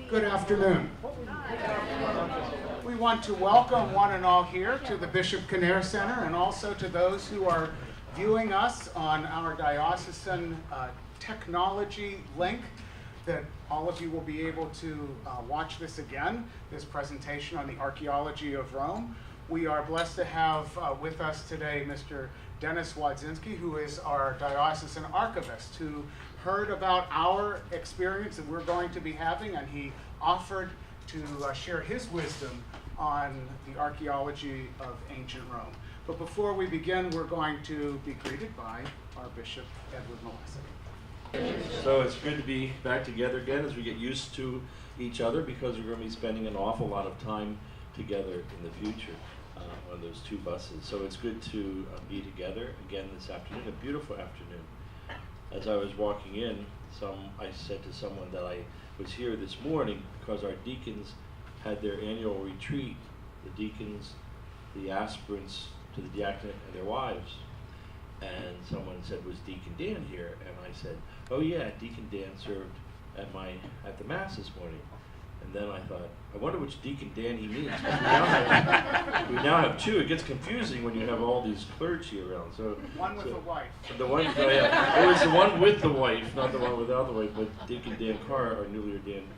Good afternoon. We want to welcome one and all here to the Bishop Connare Center, and also to those who are viewing us on our diocesan technology link, that all of you will be able to watch this again, this presentation on the archaeology of Rome. We are blessed to have with us today Mr. Dennis Wodzinski, who is our diocesan archivist, who heard about our experience that we're going to be having, and he offered to share his wisdom on the archaeology of ancient Rome. But before we begin, we're going to be greeted by our Bishop, Edward Malesic. So it's good to be back together again as we get used to each other, because we're going to be spending an awful lot of time together in the future on those two buses. So it's good to be together again this afternoon, a beautiful afternoon. As I was walking in, I said to someone that I was here this morning because our deacons had their annual retreat, the deacons, the aspirants to the diaconate and their wives. And someone said, was Deacon Dan here? And I said, oh yeah, Deacon Dan served at the Mass this morning. And then I thought, I wonder which Deacon Dan he means. We now have two. It gets confusing when you have all these clergy around. So one with the wife. It was the one with the wife, not the one without the wife. But Deacon Dan Carr, our newly ordained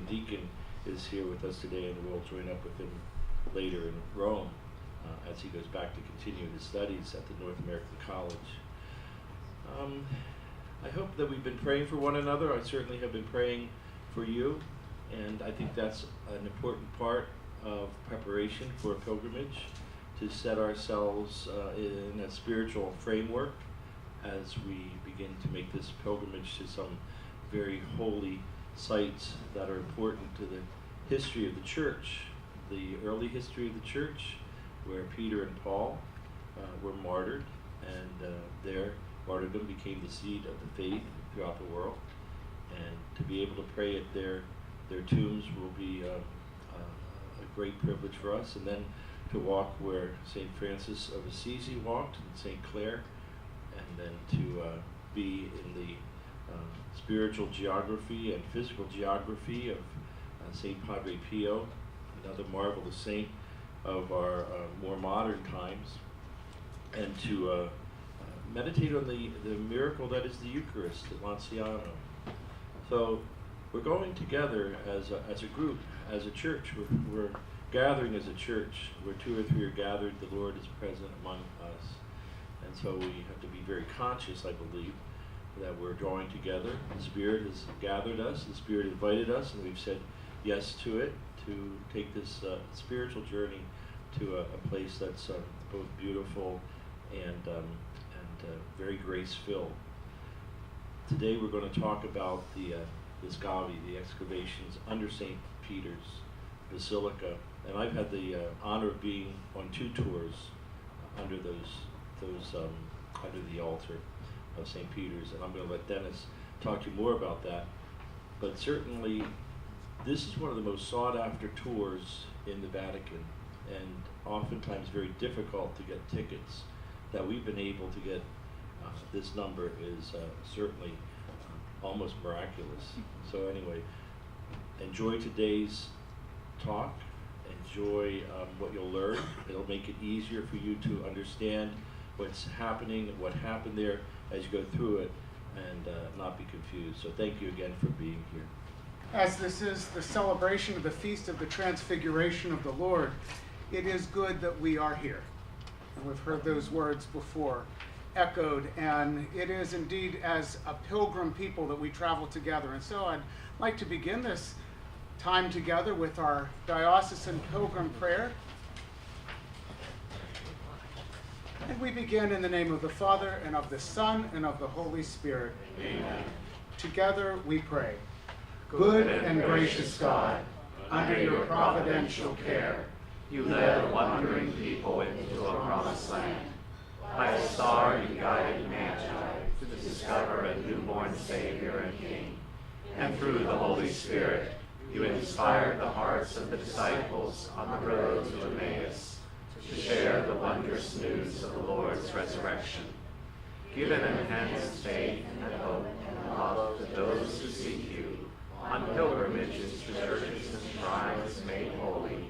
deacon, is here with us today, and we'll join up with him later in Rome as he goes back to continue his studies at the North American College. I hope that we've been praying for one another. I certainly have been praying for you. And I think that's an important part of preparation for a pilgrimage, to set ourselves in a spiritual framework as we begin to make this pilgrimage to some very holy sites that are important to the history of the church, the early history of the church, where Peter and Paul were martyred, and their martyrdom became the seed of the faith throughout the world. And to be able to pray at their tombs will be a great privilege for us. And then to walk where St. Francis of Assisi walked, and St. Clare, and then to be in the spiritual geography and physical geography of St. Padre Pio, another marvelous saint of our more modern times, and to meditate on the miracle that is the Eucharist at Lanciano. So we're going together as a group, as a church. We're gathering as a church. Where two or three are gathered, the Lord is present among us. And so we have to be very conscious, I believe, that we're drawing together. The Spirit has gathered us, the Spirit invited us, and we've said yes to it, to take this spiritual journey to a place that's both beautiful and very grace-filled. Today we're going to talk about the Scavi, the excavations under St. Peter's Basilica, and I've had the honor of being on two tours under under the altar of St. Peter's, and I'm going to let Dennis talk to you more about that. But certainly, this is one of the most sought-after tours in the Vatican, and oftentimes very difficult to get tickets. That we've been able to get this number is certainly almost miraculous. So anyway, enjoy today's talk, enjoy what you'll learn. It'll make it easier for you to understand what's happening, what happened there as you go through it, and not be confused. So thank you again for being here. As this is the celebration of the Feast of the Transfiguration of the Lord, it is good that we are here. And we've heard those words before echoed, and it is indeed as a pilgrim people that we travel together. And so I'd like to begin this time together with our diocesan pilgrim prayer. And we begin in the name of the Father, and of the Son, and of the Holy Spirit. Amen. Together we pray. Good and gracious God, under your providential care, you led a wandering people into a promised land. By a star you guided Magi to discover a newborn Savior and King. And through the Holy Spirit, you inspired the hearts of the disciples on the road to Emmaus to share the wondrous news of the Lord's resurrection. Give an enhanced faith and hope and love to those who seek you on pilgrimages to churches and shrines made holy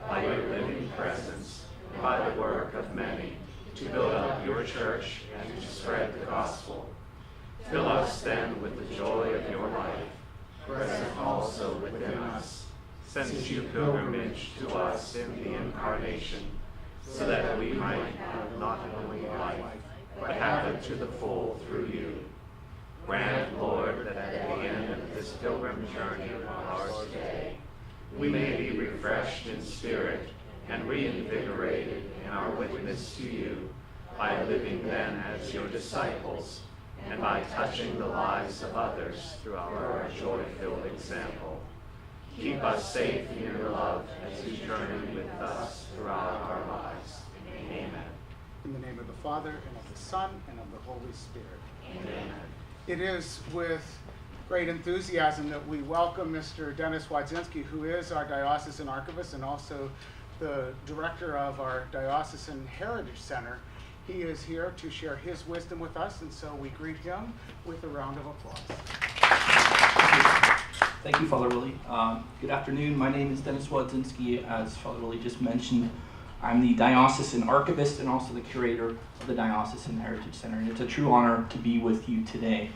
by your living presence and by the work of many, to build up your church and to spread the gospel. Fill us then with the joy of your life, present also within us, since you pilgrimage to us in the Incarnation, so that we might have not only life, but have it to the full through you. Grant, Lord, that at the end of this pilgrim journey of ours today, we may be refreshed in spirit and reinvigorated in our witness to you, by living then as your disciples, and by touching the lives of others through our joy-filled example. Keep us safe in your love as you journey with us throughout our lives. Amen. In the name of the Father, and of the Son, and of the Holy Spirit. Amen. It is with great enthusiasm that we welcome Mr. Dennis Wodzinski, who is our diocesan archivist and also the director of our Diocesan Heritage Center. He is here to share his wisdom with us, and so we greet him with a round of applause. Thank you, Father Willie. Good afternoon. My name is Dennis Wodzinski. As Father Willie just mentioned, I'm the diocesan archivist and also the curator of the Diocesan Heritage Center, and it's a true honor to be with you today.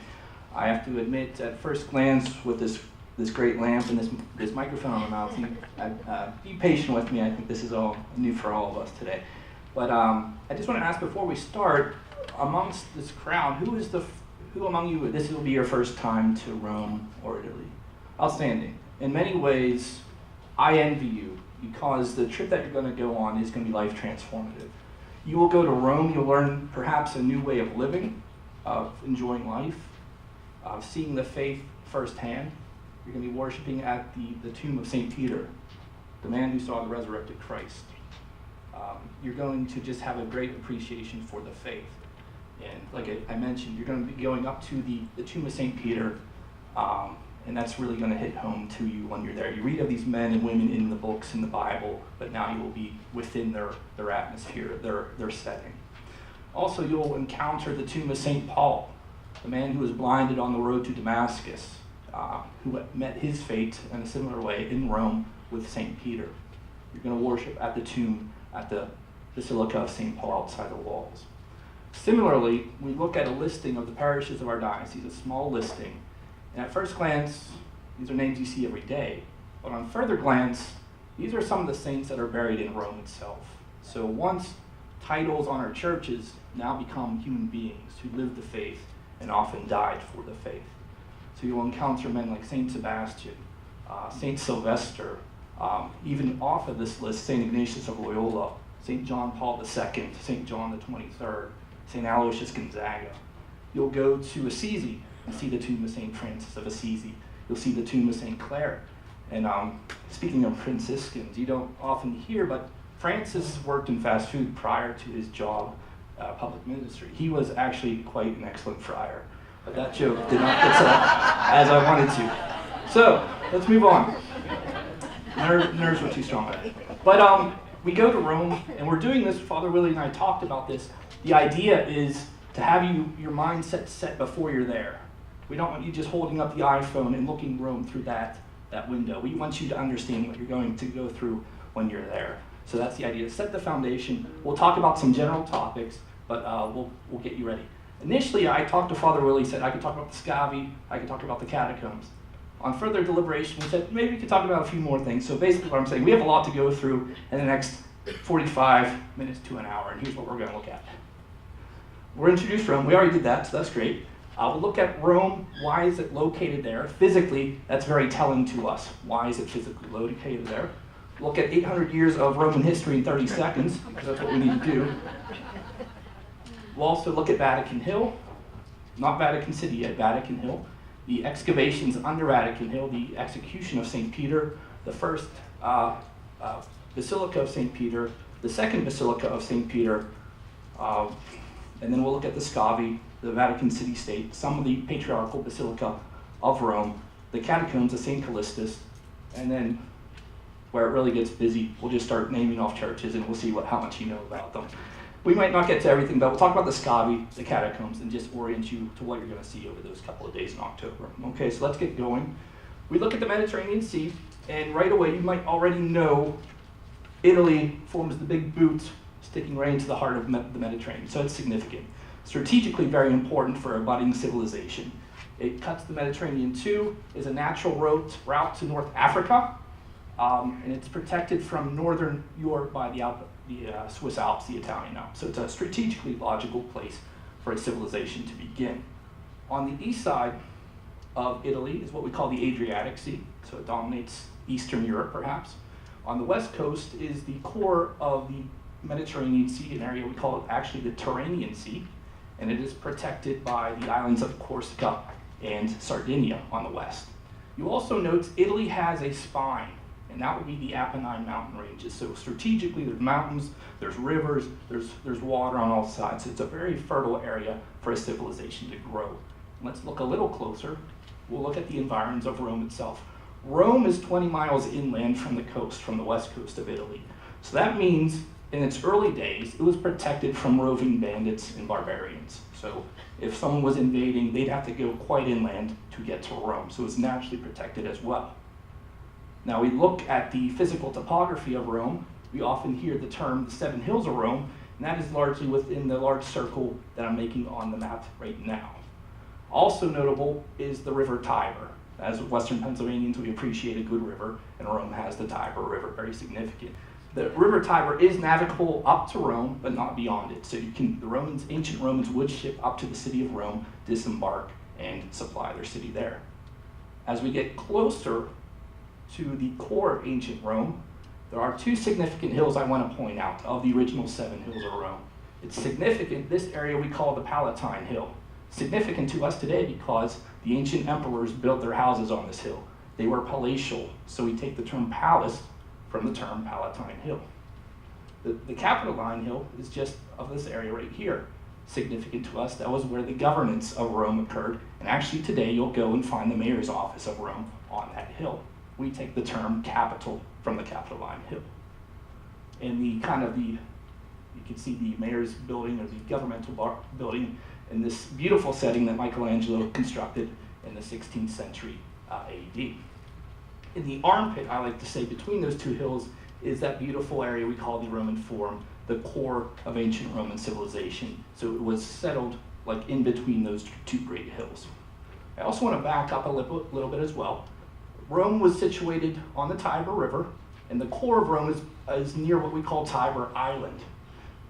I have to admit, at first glance, with this great lamp and this microphone on my mouth, be patient with me. I think this is all new for all of us today. But I just want to ask before we start, amongst this crowd, who among you, this will be your first time to Rome or Italy? Outstanding. In many ways, I envy you, because the trip that you're going to go on is going to be life transformative. You will go to Rome, you'll learn perhaps a new way of living, of enjoying life, of seeing the faith firsthand. You're going to be worshiping at the tomb of St. Peter, the man who saw the resurrected Christ. You're going to just have a great appreciation for the faith. And like I mentioned, you're going to be going up to the tomb of St. Peter, and that's really going to hit home to you when you're there. You read of these men and women in the books in the Bible, but now you will be within their atmosphere, their setting. Also, you'll encounter the tomb of St. Paul, the man who was blinded on the road to Damascus, who met his fate in a similar way in Rome with St. Peter. You're going to worship at the tomb at the Basilica of St. Paul outside the walls. Similarly, we look at a listing of the parishes of our diocese, a small listing. And at first glance, these are names you see every day. But on further glance, these are some of the saints that are buried in Rome itself. So once titles on our churches now become human beings who lived the faith and often died for the faith. So you'll encounter men like Saint Sebastian, Saint Sylvester, even off of this list, Saint Ignatius of Loyola, Saint John Paul II, Saint John the 23rd, Saint Aloysius Gonzaga. You'll go to Assisi and see the tomb of Saint Francis of Assisi. You'll see the tomb of Saint Clare. And speaking of Franciscans, you don't often hear, but Francis worked in fast food prior to his job, public ministry. He was actually quite an excellent friar, but that joke did not get set up as I wanted to. So let's move on. Nerves were too strong. But we go to Rome, and we're doing this. Father Willie and I talked about this. The idea is to have your mindset set before you're there. We don't want you just holding up the iPhone and looking Rome through that window. We want you to understand what you're going to go through when you're there. So that's the idea. Set the foundation. We'll talk about some general topics, but we'll get you ready. Initially, I talked to Father Willie, said I could talk about the Scavi, I could talk about the catacombs. On further deliberation, we said maybe we could talk about a few more things. So basically what I'm saying, we have a lot to go through in the next 45 minutes to an hour, and here's what we're going to look at. We'll introduce Rome. We already did that, so that's great. We'll look at Rome. Why is it located there? Physically, that's very telling to us. Why is it physically located there? Look at 800 years of Roman history in 30 seconds, because that's what we need to do. We'll also look at Vatican Hill. Not Vatican City yet, Vatican Hill. The excavations under Vatican Hill, the execution of St. Peter, the first Basilica of St. Peter, the second Basilica of St. Peter, and then we'll look at the Scavi, the Vatican City-State, some of the Patriarchal Basilica of Rome, the Catacombs of St. Callistus, and then where it really gets busy, we'll just start naming off churches and we'll see how much you know about them. We might not get to everything, but we'll talk about the Scavi, the Catacombs, and just orient you to what you're going to see over those couple of days in October. Okay, so let's get going. We look at the Mediterranean Sea, and right away you might already know Italy forms the big boot sticking right into the heart of the Mediterranean, so it's significant. Strategically very important for a budding civilization. It cuts the Mediterranean in two, is a natural route to North Africa, and it's protected from northern Europe by the Swiss Alps, the Italian Alps. So it's a strategically logical place for a civilization to begin. On the east side of Italy is what we call the Adriatic Sea, so it dominates Eastern Europe perhaps. On the west coast is the core of the Mediterranean Sea, an area we call it actually the Tyrrhenian Sea, and it is protected by the islands of Corsica and Sardinia on the west. You also note Italy has a spine, and that would be the Apennine mountain ranges. So strategically, there's mountains, there's rivers, there's water on all sides. So it's a very fertile area for a civilization to grow. Let's look a little closer. We'll look at the environs of Rome itself. Rome is 20 miles inland from the coast, from the west coast of Italy. So that means in its early days, it was protected from roving bandits and barbarians. So if someone was invading, they'd have to go quite inland to get to Rome. So it was naturally protected as well. Now we look at the physical topography of Rome. We often hear the term the Seven Hills of Rome, and that is largely within the large circle that I'm making on the map right now. Also notable is the River Tiber. As Western Pennsylvanians, we appreciate a good river, and Rome has the Tiber River, very significant. The River Tiber is navigable up to Rome, but not beyond it. So ancient Romans would ship up to the city of Rome, disembark, and supply their city there. As we get closer to the core of ancient Rome, there are two significant hills I want to point out of the original 7 hills of Rome. It's significant, this area we call the Palatine Hill. Significant to us today because the ancient emperors built their houses on this hill. They were palatial, so we take the term palace from the term Palatine Hill. The Capitoline Hill is just of this area right here. Significant to us, that was where the governance of Rome occurred, and actually today you'll go and find the mayor's office of Rome on that hill. We take the term capital from the Capitoline Hill. And you can see the mayor's building or the governmental building in this beautiful setting that Michelangelo constructed in the 16th century AD. In the armpit, I like to say, between those two hills is that beautiful area we call the Roman Forum, the core of ancient Roman civilization. So it was settled like in between those two great hills. I also want to back up a little bit as well. Rome was situated on the Tiber River, and the core of Rome is near what we call Tiber Island.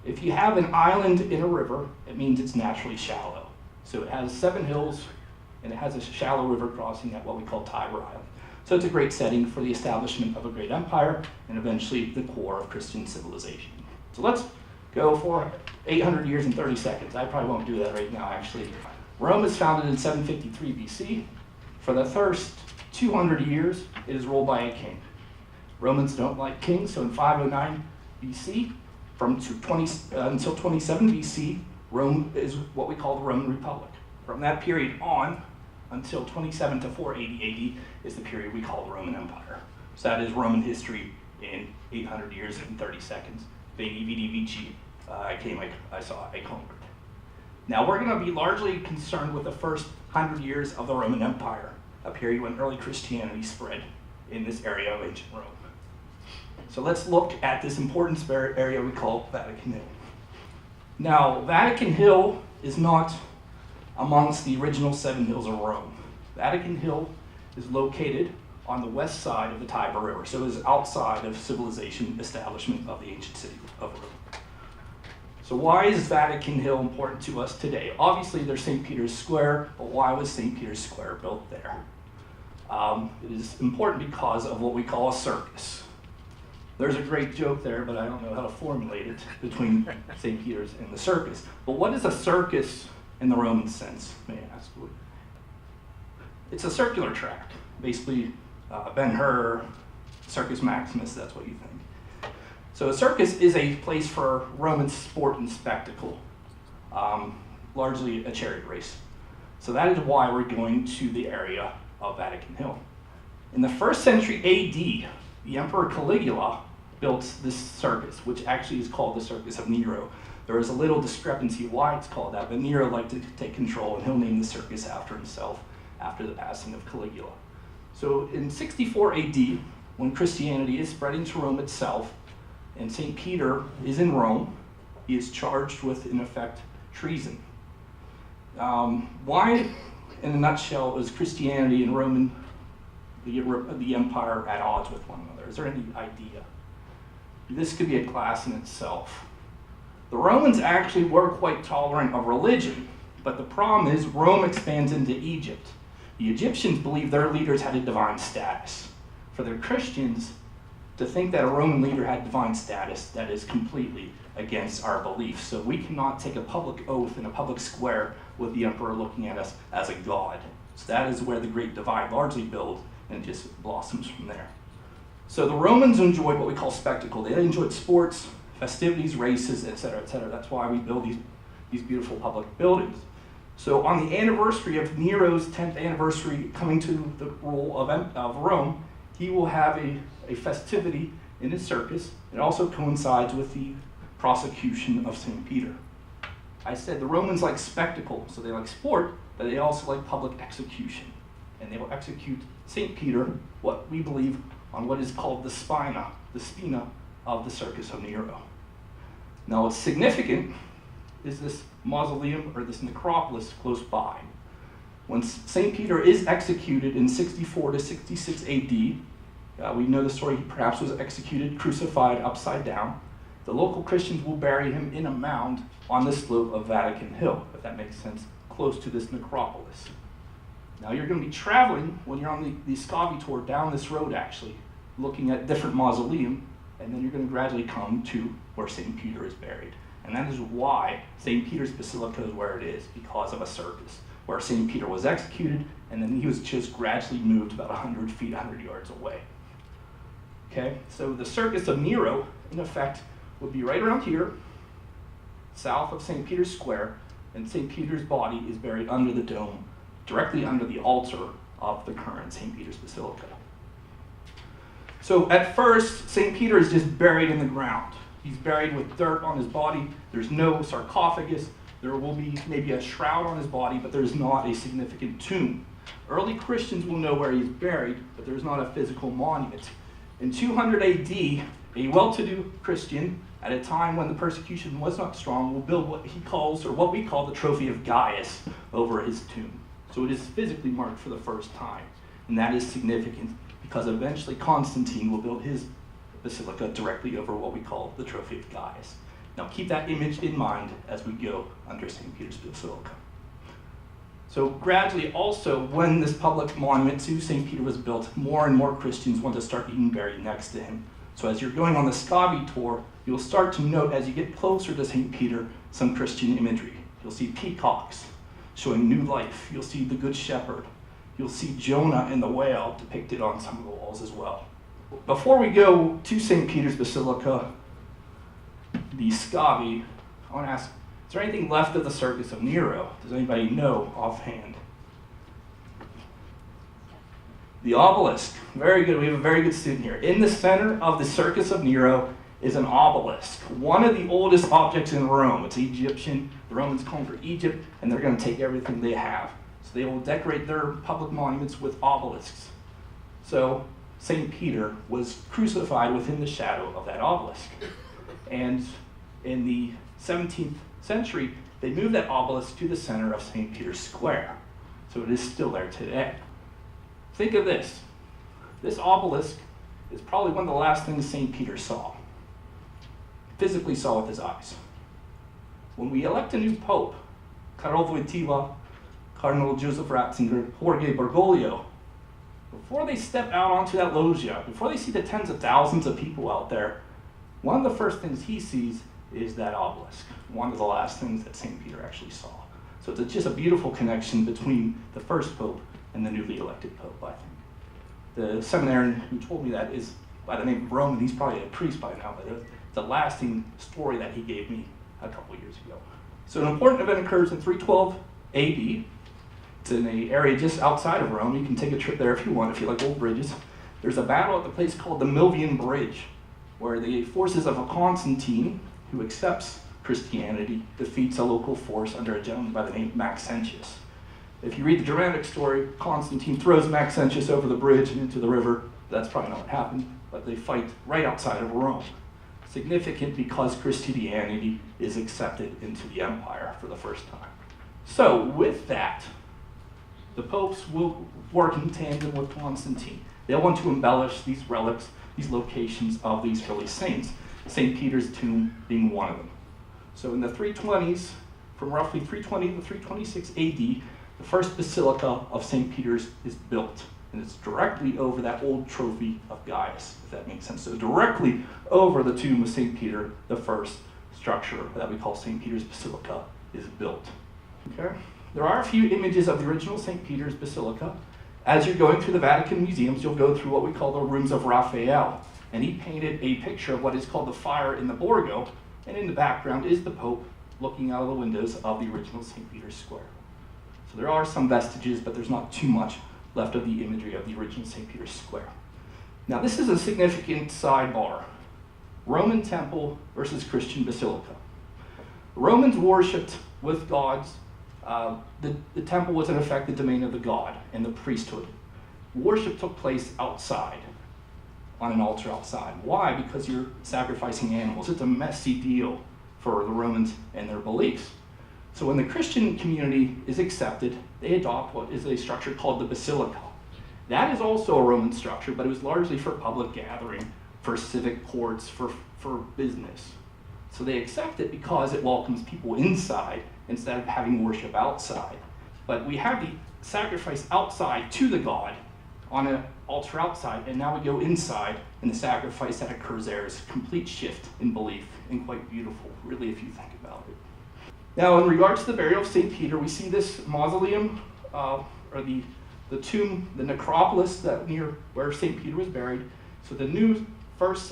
If you have an island in a river, it means it's naturally shallow. So it has 7 hills, and it has a shallow river crossing at what we call Tiber Island. So it's a great setting for the establishment of a great empire, and eventually the core of Christian civilization. So let's go for 800 years and 30 seconds. I probably won't do that right now, actually. Rome was founded in 753 BC. For the first 200 years, it is ruled by a king. Romans don't like kings, so in 509 BC, until 27 BC, Rome is what we call the Roman Republic. From that period on, until 27 to 480 AD, is the period we call the Roman Empire. So that is Roman history in 800 years and 30 seconds. Veni, vidi, vici, I came, I saw, I conquered. Now we're going to be largely concerned with the first 100 years of the Roman Empire, a period when early Christianity spread in this area of ancient Rome. So let's look at this important area we call Vatican Hill. Now, Vatican Hill is not amongst the original 7 hills of Rome. Vatican Hill is located on the west side of the Tiber River, so it is outside of civilization establishment of the ancient city of Rome. So why is Vatican Hill important to us today? Obviously, there's St. Peter's Square, but why was St. Peter's Square built there? It is important because of what we call a circus. There's a great joke there, but I don't know how to formulate it between St. Peter's and the circus. But what is a circus in the Roman sense, may I ask? It's a circular tract, basically Ben-Hur, Circus Maximus, that's what you think. So a circus is a place for Roman sport and spectacle, largely a chariot race. So that is why we're going to the area of Vatican Hill. In the 1st century AD, the Emperor Caligula built this circus, which actually is called the Circus of Nero. There is a little discrepancy why it's called that, but Nero liked to take control, and he'll name the circus after himself after the passing of Caligula. So in 64 AD, when Christianity is spreading to Rome itself, and St. Peter is in Rome, he is charged with, in effect, treason. Why, in a nutshell, was Christianity and the empire at odds with one another? Is there any idea? This could be a class in itself. The Romans actually were quite tolerant of religion, but the problem is Rome expands into Egypt. The Egyptians believed their leaders had a divine status. For the Christians, to think that a Roman leader had divine status, that is completely against our beliefs. So we cannot take a public oath in a public square with the emperor looking at us as a god. So that is where the great divide largely builds, and it just blossoms from there. So the Romans enjoyed what we call spectacle. They enjoyed sports, festivities, races, etc., etc. That's why we build these beautiful public buildings. So on the anniversary of Nero's 10th anniversary coming to the rule of Rome, he will have a festivity in his circus. It also coincides with the prosecution of St. Peter. I said the Romans like spectacle, so they like sport, but they also like public execution. And they will execute St. Peter, what we believe, on what is called the spina of the Circus of Nero. Now what's significant is this mausoleum, or this necropolis, close by. When St. Peter is executed in 64 to 66 AD, we know the story, he perhaps was executed, crucified upside down. The local Christians will bury him in a mound on the slope of Vatican Hill, if that makes sense, close to this necropolis. Now you're going to be traveling, when you're on the Scavi tour, down this road actually, looking at different mausoleum, and then you're going to gradually come to where St. Peter is buried. And that is why St. Peter's Basilica is where it is, because of a circus, where St. Peter was executed, and then he was just gradually moved about 100 feet, 100 yards away. Okay, so the Circus of Nero, in effect, would be right around here, south of St. Peter's Square, and St. Peter's body is buried under the dome, directly under the altar of the current St. Peter's Basilica. So at first, St. Peter is just buried in the ground. He's buried with dirt on his body. There's no sarcophagus. There will be maybe a shroud on his body, but there's not a significant tomb. Early Christians will know where he's buried, but there's not a physical monument. In 200 AD, a well-to-do Christian, at a time when the persecution was not strong, will build what he calls, or what we call, the trophy of Gaius over his tomb. So it is physically marked for the first time, and that is significant because eventually Constantine will build his basilica directly over what we call the trophy of Gaius. Now keep that image in mind as we go under St. Peter's Basilica. So gradually also, when this public monument to St. Peter was built, more and more Christians want to start being buried next to him. So as you're going on the Scavi tour, you'll start to note as you get closer to St. Peter some Christian imagery. You'll see peacocks showing new life. You'll see the Good Shepherd. You'll see Jonah and the whale depicted on some of the walls as well. Before we go to St. Peter's Basilica, the Scavi, I want to ask, is there anything left of the Circus of Nero? Does anybody know offhand? The obelisk. Very good. We have a very good student here. In the center of the Circus of Nero is an obelisk, one of the oldest objects in Rome. It's Egyptian. The Romans conquered Egypt, and they're going to take everything they have. So they will decorate their public monuments with obelisks. So St. Peter was crucified within the shadow of that obelisk. And in the 17th century, they moved that obelisk to the center of St. Peter's Square. So it is still there today. Think of this. This obelisk is probably one of the last things St. Peter saw, physically saw with his eyes. When we elect a new pope, Karol Wojtyła, Cardinal Joseph Ratzinger, Jorge Bergoglio, before they step out onto that loggia, before they see the tens of thousands of people out there, one of the first things he sees is that obelisk, one of the last things that St. Peter actually saw. So it's just a beautiful connection between the first pope and the newly elected pope, I think. The seminarian who told me that is by the name of Roman. He's probably a priest by now, but it's a lasting story that he gave me a couple years ago. So an important event occurs in 312 AD. It's in an area just outside of Rome. You can take a trip there if you want, if you like old bridges. There's a battle at the place called the Milvian Bridge, where the forces of a Constantine, who accepts Christianity, defeats a local force under a gentleman by the name of Maxentius. If you read the dramatic story, Constantine throws Maxentius over the bridge and into the river. That's probably not what happened, but they fight right outside of Rome. Significant because Christianity is accepted into the empire for the first time. So with that, the popes will work in tandem with Constantine. They'll want to embellish these relics, these locations of these early saints, St. Peter's tomb being one of them. So in the 320s, from roughly 320 to 326 AD, the first basilica of St. Peter's is built. And it's directly over that old trophy of Gaius, if that makes sense. So directly over the tomb of St. Peter, the first structure that we call St. Peter's Basilica is built. Okay? There are a few images of the original St. Peter's Basilica. As you're going through the Vatican museums, you'll go through what we call the rooms of Raphael. And he painted a picture of what is called the fire in the Borgo. And in the background is the Pope looking out of the windows of the original St. Peter's Square. So there are some vestiges, but there's not too much left of the imagery of the original St. Peter's Square. Now this is a significant sidebar. Roman temple versus Christian basilica. Romans worshipped with gods. The temple was in effect the domain of the god and the priesthood. Worship took place outside, on an altar outside. Why? Because you're sacrificing animals. It's a messy deal for the Romans and their beliefs. So when the Christian community is accepted, they adopt what is a structure called the basilica. That is also a Roman structure, but it was largely for public gathering, for civic courts, for business. So they accept it because it welcomes people inside instead of having worship outside. But we have the sacrifice outside to the god on an altar outside, and now we go inside, and the sacrifice that occurs there is a complete shift in belief, and quite beautiful, really, if you think about it. Now, in regards to the burial of St. Peter, we see this mausoleum, or the tomb, the necropolis that near where St. Peter was buried. So the new first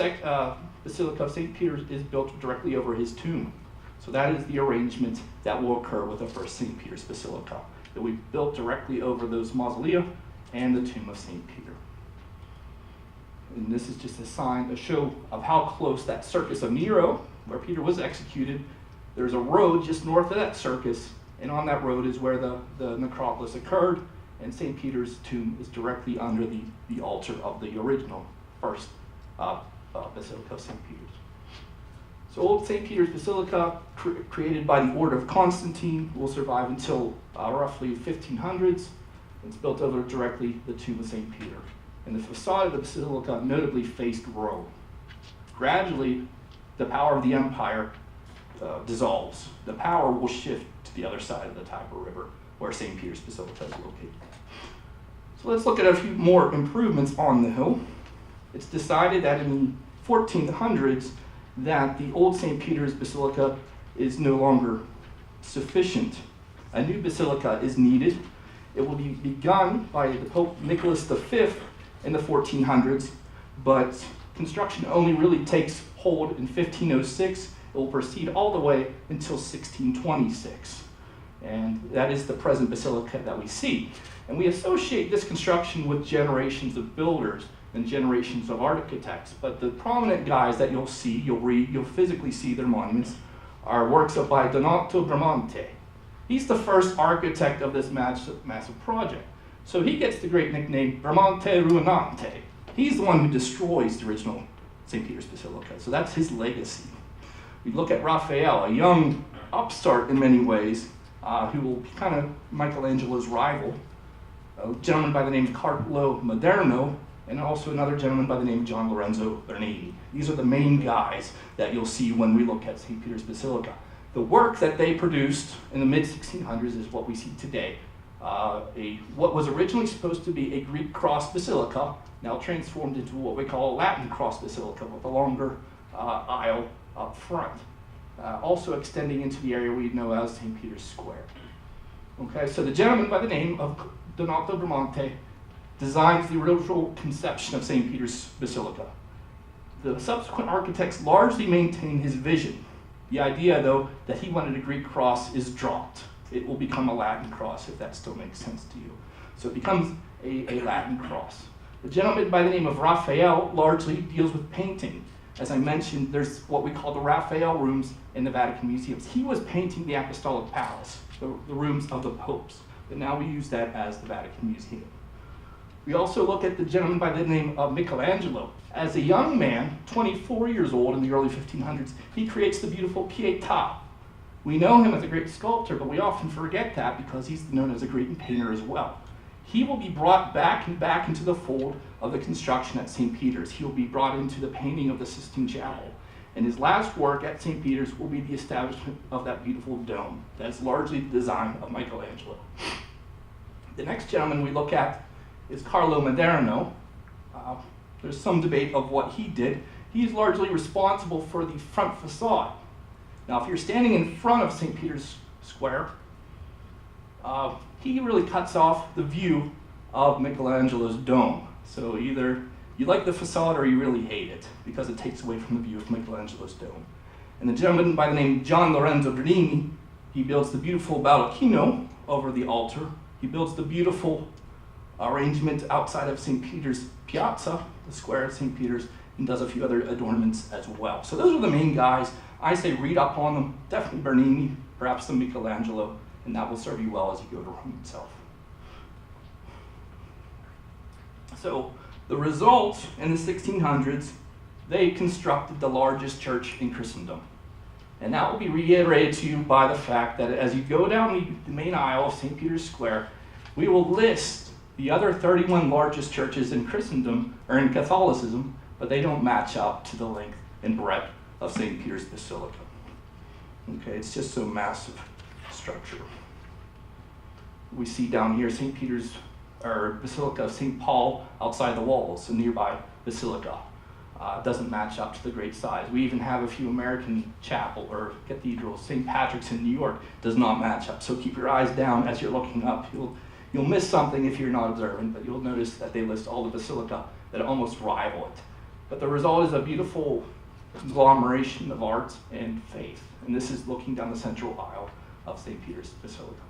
Basilica of St. Peter is built directly over his tomb. So that is the arrangement that will occur with the first St. Peter's Basilica, that we built directly over those mausolea and the tomb of St. Peter. And this is just a show of how close that Circus of Nero, where Peter was executed. There's a road just north of that circus, and on that road is where the necropolis occurred, and St. Peter's tomb is directly under the altar of the original first Basilica of St. Peter's. So Old St. Peter's Basilica, created by the order of Constantine, will survive until roughly 1500s. It's built over directly the tomb of St. Peter. And the facade of the basilica notably faced Rome. Gradually, the power of the empire dissolves. The power will shift to the other side of the Tiber River, where St. Peter's Basilica is located. So let's look at a few more improvements on the hill. It's decided that in the 1400s that the old St. Peter's Basilica is no longer sufficient. A new basilica is needed. It will be begun by the Pope Nicholas V in the 1400s, but construction only really takes hold in 1506. It will proceed all the way until 1626. And that is the present basilica that we see. And we associate this construction with generations of builders and generations of architects. But the prominent guys that you'll see, you'll physically see their monuments, are works by Donato Bramante. He's the first architect of this massive project. So he gets the great nickname Bramante Ruinante. He's the one who destroys the original St. Peter's Basilica. So that's his legacy. We look at Raphael, a young upstart in many ways, who will be kind of Michelangelo's rival, a gentleman by the name of Carlo Maderno, and also another gentleman by the name of John Lorenzo Bernini. These are the main guys that you'll see when we look at St. Peter's Basilica. The work that they produced in the mid-1600s is what we see today. What was originally supposed to be a Greek cross basilica, now transformed into what we call a Latin cross basilica with a longer aisle up front, also extending into the area we know as St. Peter's Square. Okay, so the gentleman by the name of Donato Bramante designs the original conception of St. Peter's Basilica. The subsequent architects largely maintain his vision. The idea, though, that he wanted a Greek cross is dropped. It will become a Latin cross, if that still makes sense to you. So it becomes a Latin cross. The gentleman by the name of Raphael largely deals with painting. As I mentioned, there's what we call the Raphael rooms in the Vatican museums. He was painting the Apostolic Palace, the rooms of the popes. but now we use that as the Vatican Museum. We also look at the gentleman by the name of Michelangelo. As a young man, 24 years old in the early 1500s, he creates the beautiful Pietà. We know him as a great sculptor, but we often forget that because he's known as a great painter as well. He will be brought back and back into the fold of the construction at St. Peter's. He will be brought into the painting of the Sistine Chapel. And his last work at St. Peter's will be the establishment of that beautiful dome. That's largely the design of Michelangelo. The next gentleman we look at is Carlo Maderno. There's some debate of what he did. He's largely responsible for the front facade. Now, if you're standing in front of St. Peter's Square, he really cuts off the view of Michelangelo's dome. So either you like the facade or you really hate it because it takes away from the view of Michelangelo's dome. And the gentleman by the name Gian Lorenzo Bernini, he builds the beautiful baldacchino over the altar. He builds the beautiful arrangement outside of St. Peter's Piazza, the square at St. Peter's, and does a few other adornments as well. So those are the main guys. I say read up on them, definitely Bernini, perhaps some Michelangelo, and that will serve you well as you go to Rome itself. So the result in the 1600s, they constructed the largest church in Christendom. And that will be reiterated to you by the fact that as you go down the main aisle of St. Peter's Square, we will list the other 31 largest churches in Christendom, or in Catholicism, but they don't match up to the length and breadth of St. Peter's Basilica. Okay, it's just so massive structure. We see down here St. Peter's, or Basilica of St. Paul outside the walls, a nearby basilica. Doesn't match up to the great size. We even have a few American chapel or cathedrals. St. Patrick's in New York does not match up. So keep your eyes down as you're looking up. You'll miss something if you're not observant, but you'll notice that they list all the basilica that almost rival it. But the result is a beautiful conglomeration of art and faith. And this is looking down the central aisle of St. Peter's Basilica.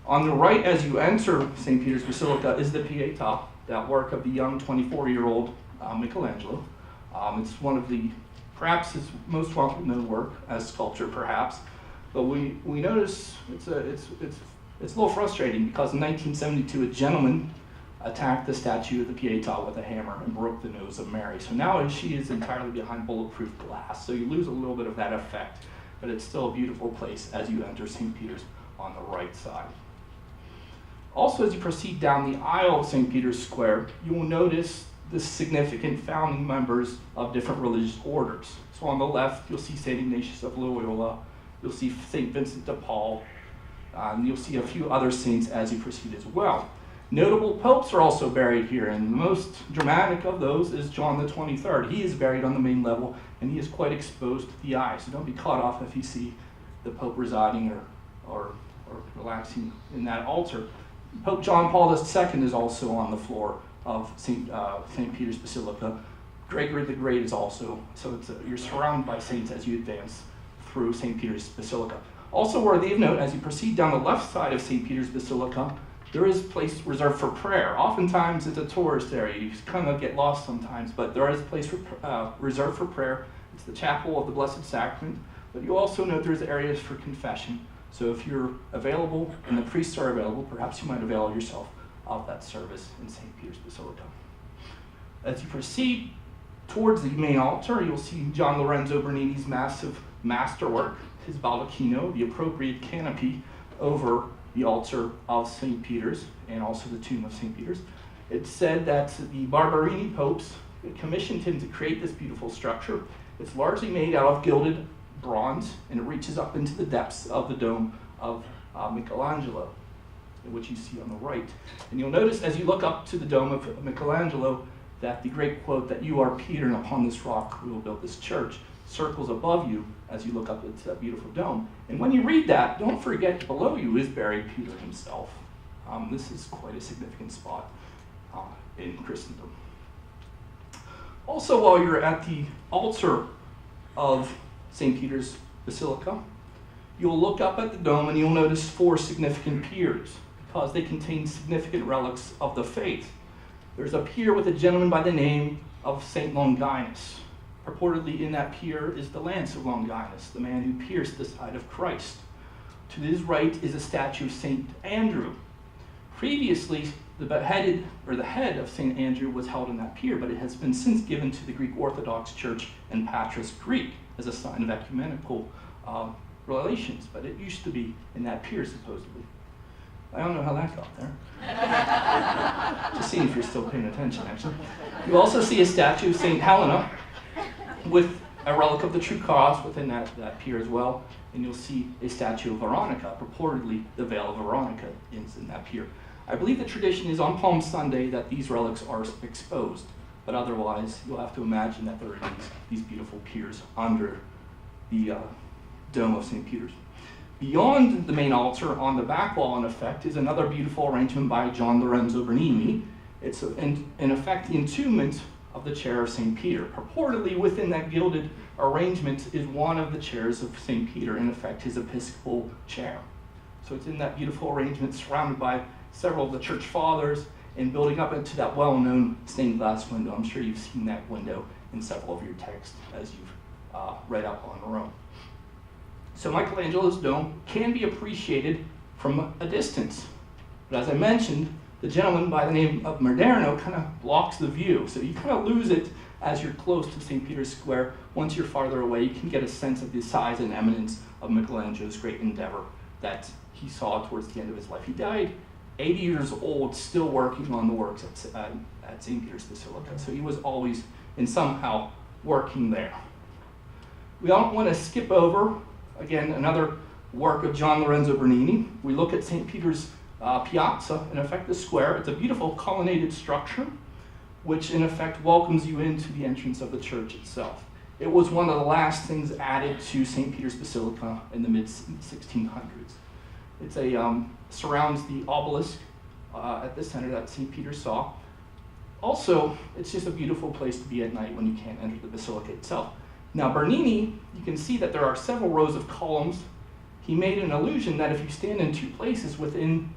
On the right, as you enter St. Peter's Basilica, is the Pietà, that work of the young 24-year-old Michelangelo. It's one of the, perhaps his most well-known work as sculpture, perhaps. But we notice it's a little frustrating because in 1972, a gentleman attacked the statue of the Pietà with a hammer and broke the nose of Mary. So now she is entirely behind bulletproof glass. So you lose a little bit of that effect, but it's still a beautiful place as you enter St. Peter's on the right side. Also, as you proceed down the aisle of St. Peter's Square, you will notice the significant founding members of different religious orders. So on the left, you'll see St. Ignatius of Loyola, you'll see St. Vincent de Paul, and you'll see a few other saints as you proceed as well. Notable popes are also buried here, and the most dramatic of those is John the 23rd. He is buried on the main level, and he is quite exposed to the eye, so don't be caught off if you see the Pope residing or relaxing in that altar. Pope John Paul II is also on the floor of St. Peter's Basilica. Gregory the Great is also, so you're surrounded by saints as you advance through St. Peter's Basilica. Also worthy of note, as you proceed down the left side of St. Peter's Basilica, there is a place reserved for prayer. Oftentimes it's a tourist area. You kind of get lost sometimes, but there is a place reserved for prayer. It's the Chapel of the Blessed Sacrament, but you also know there's areas for confession. So if you're available and the priests are available, perhaps you might avail yourself of that service in St. Peter's Basilica. As you proceed towards the main altar, you'll see Gian Lorenzo Bernini's massive masterwork, his baldacchino, the appropriate canopy over the altar of St. Peter's and also the tomb of St. Peter's. It's said that the Barberini popes commissioned him to create this beautiful structure. It's largely made out of gilded bronze, and it reaches up into the depths of the dome of Michelangelo, which you see on the right. And you'll notice as you look up to the dome of Michelangelo that the great quote that "You are Peter, and upon this rock we will build this church" circles above you as you look up into that beautiful dome. And when you read that, don't forget below you is buried Peter himself. This is quite a significant spot in Christendom. Also, while you're at the altar of St. Peter's Basilica, you'll look up at the dome and you'll notice 4 significant piers because they contain significant relics of the faith. There's a pier with a gentleman by the name of St. Longinus. Purportedly in that pier is the lance of Longinus, the man who pierced the side of Christ. To his right is a statue of St. Andrew. Previously, the head of St. Andrew was held in that pier, but it has been since given to the Greek Orthodox Church and Patris Greek as a sign of ecumenical relations, but it used to be in that pier, supposedly. I don't know how that got there. Just seeing if you're still paying attention, actually. You also see a statue of St. Helena with a relic of the true cross within that pier as well, and you'll see a statue of Veronica, purportedly the veil of Veronica is in that pier. I believe the tradition is on Palm Sunday that these relics are exposed, but otherwise you'll have to imagine that there are these beautiful piers under the dome of St. Peter's. Beyond the main altar, on the back wall, in effect, is another beautiful arrangement by John Lorenzo Bernini. It's, in effect, the entombment of the chair of St. Peter. Purportedly, within that gilded arrangement is one of the chairs of St. Peter, in effect, his episcopal chair. So it's in that beautiful arrangement, surrounded by several of the church fathers, and building up into that well-known stained glass window. I'm sure you've seen that window in several of your texts as you've read up on Rome. So Michelangelo's dome can be appreciated from a distance. But as I mentioned, the gentleman by the name of Moderno kind of blocks the view. So you kind of lose it as you're close to St. Peter's Square. Once you're farther away, you can get a sense of the size and eminence of Michelangelo's great endeavor that he saw towards the end of his life. He died 80 years old, still working on the works at St. Peter's Basilica. So he was always and somehow working there. We don't want to skip over, again, another work of John Lorenzo Bernini. We look at St. Peter's Piazza, in effect the square. It's a beautiful colonnaded structure, which in effect welcomes you into the entrance of the church itself. It was one of the last things added to St. Peter's Basilica in the mid-1600s. It's surrounds the obelisk at the center that St. Peter saw. Also, it's just a beautiful place to be at night when you can't enter the basilica itself. Now, Bernini, you can see that there are several rows of columns. He made an illusion that if you stand in two places within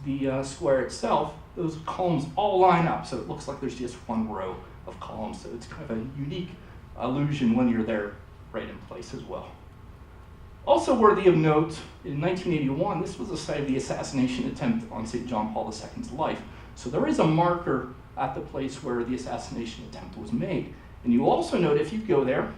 the square itself, those columns all line up, so it looks like there's just one row of columns. So it's kind of a unique illusion when you're there right in place as well. Also worthy of note, in 1981, this was the site of the assassination attempt on St. John Paul II's life. So there is a marker at the place where the assassination attempt was made. And you also note, if you go there,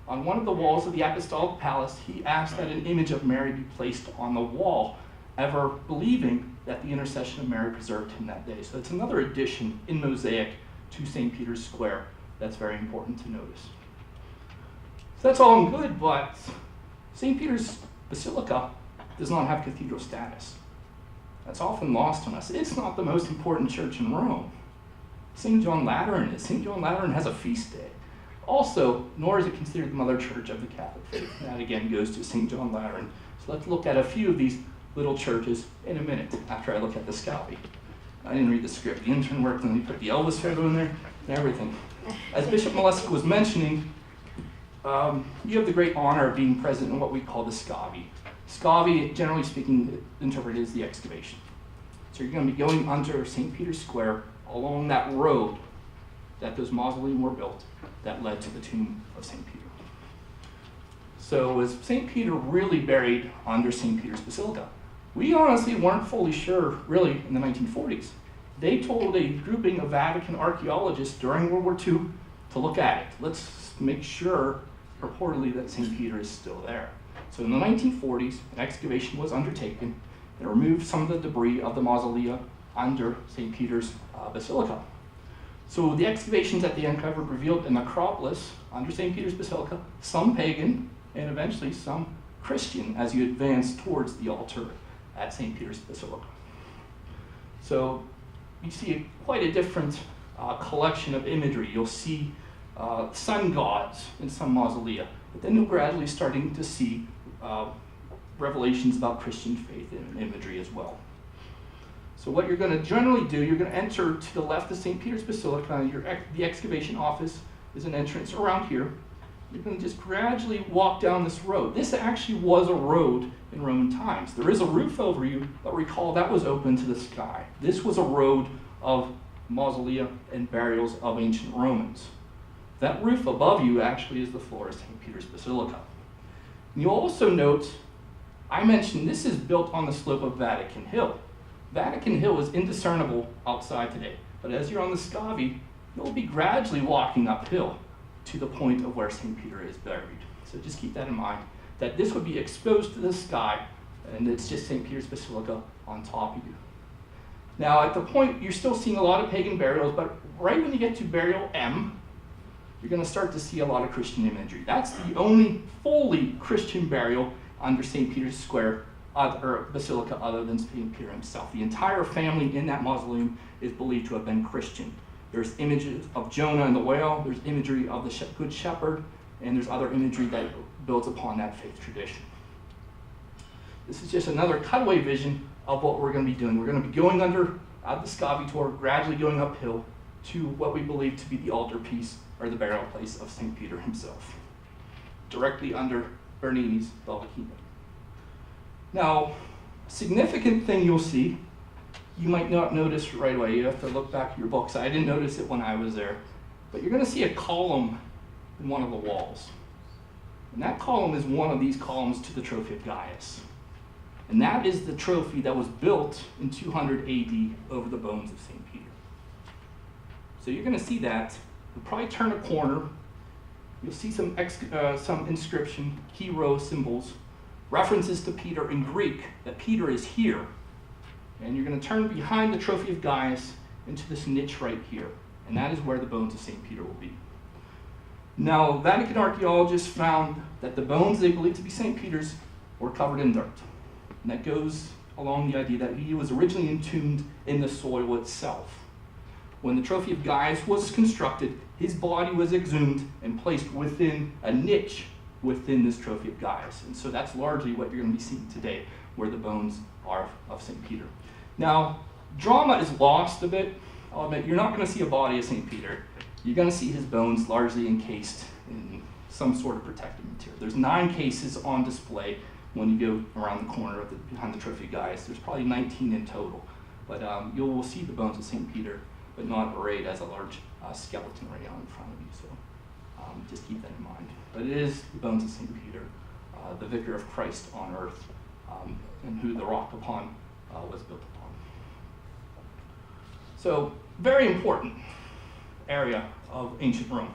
on one of the walls of the Apostolic Palace, he asked that an image of Mary be placed on the wall, ever believing that the intercession of Mary preserved him that day. So it's another addition in mosaic to St. Peter's Square that's very important to notice. So that's all good, but St. Peter's Basilica does not have cathedral status. That's often lost on us. It's not the most important church in Rome. St. John Lateran is. St. John Lateran has a feast day. Also, nor is it considered the mother church of the Catholic faith. That again goes to St. John Lateran. So let's look at a few of these little churches in a minute after I look at the Scavi. I didn't read the script. The intern worked and he put the Elvis photo in there and everything. As Bishop Malesic was mentioning, you have the great honor of being present in what we call the Scavi. Scavi, generally speaking, interpreted as the excavation. So you're going to be going under St. Peter's Square along that road that those mausoleums were built that led to the tomb of St. Peter. So was St. Peter really buried under St. Peter's Basilica? We honestly weren't fully sure, really, in the 1940s. They told a grouping of Vatican archaeologists during World War II to look at it. Let's make sure, purportedly, that St. Peter is still there. So in the 1940s, an excavation was undertaken and removed some of the debris of the mausolea under St. Peter's Basilica. So the excavations that they uncovered revealed a necropolis under St. Peter's Basilica, some pagan, and eventually some Christian as you advance towards the altar at St. Peter's Basilica. So you see quite a different collection of imagery. You'll see sun gods in some mausolea, but then you're gradually starting to see revelations about Christian faith and imagery as well. So what you're going to generally do, you're going to enter to the left of St. Peter's Basilica. The excavation office is an entrance around here. You're going to just gradually walk down this road. This actually was a road in Roman times. There is a roof over you, but recall that was open to the sky. This was a road of mausolea and burials of ancient Romans. That roof above you actually is the floor of St. Peter's Basilica. And you'll also note, I mentioned this is built on the slope of Vatican Hill. Vatican Hill is indiscernible outside today, but as you're on the Scavi, you'll be gradually walking uphill to the point of where St. Peter is buried. So just keep that in mind, that this would be exposed to the sky, and it's just St. Peter's Basilica on top of you. Now, at the point, you're still seeing a lot of pagan burials, but right when you get to burial M, you're going to start to see a lot of Christian imagery. That's the only fully Christian burial under St. Peter's Square, or Basilica, other than St. Peter himself. The entire family in that mausoleum is believed to have been Christian. There's images of Jonah and the whale, there's imagery of the Good Shepherd, and there's other imagery that builds upon that faith tradition. This is just another cutaway vision of what we're going to be doing. We're going to be going under the Scavi tour, gradually going uphill to what we believe to be the altarpiece or the burial place of St. Peter himself, directly under Bernini's Baldacchino. Now, a significant thing you'll see, you might not notice right away. You have to look back at your books. I didn't notice it when I was there, but you're going to see a column in one of the walls. And that column is one of these columns to the Trophy of Gaius. And that is the trophy that was built in 200 AD over the bones of St. Peter. So you're going to see that. You'll probably turn a corner. You'll see some inscription, hero symbols, references to Peter in Greek, that Peter is here. And you're going to turn behind the Trophy of Gaius into this niche right here. And that is where the bones of St. Peter will be. Now, Vatican archaeologists found that the bones they believe to be St. Peter's were covered in dirt. And that goes along the idea that he was originally entombed in the soil itself. When the Trophy of Gaius was constructed, his body was exhumed and placed within a niche within this Trophy of Gaius. And so that's largely what you're going to be seeing today, where the bones are of St. Peter. Now, drama is lost a bit. I'll admit, you're not going to see a body of St. Peter. You're going to see his bones largely encased in some sort of protective material. There's 9 cases on display when you go around the corner behind the Trophy of Gaius. There's probably 19 in total. But you will see the bones of St. Peter, but not arrayed as a large skeleton right out in front of you. So just keep that in mind. But it is the bones of St. Peter, the vicar of Christ on earth, and who the rock upon was built upon. So, very important area of ancient Rome.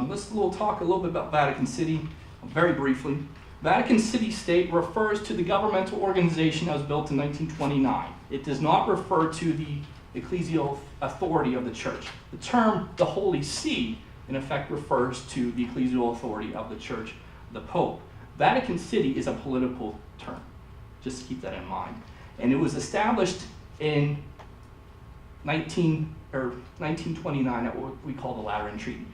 Let's talk a little bit about Vatican City, very briefly. Vatican City State refers to the governmental organization that was built in 1929. It does not refer to the ecclesial authority of the church. The term the Holy See, in effect, refers to the ecclesial authority of the church, the Pope. Vatican City is a political term. Just keep that in mind. And it was established in 1929 at what we call the Lateran Treaty.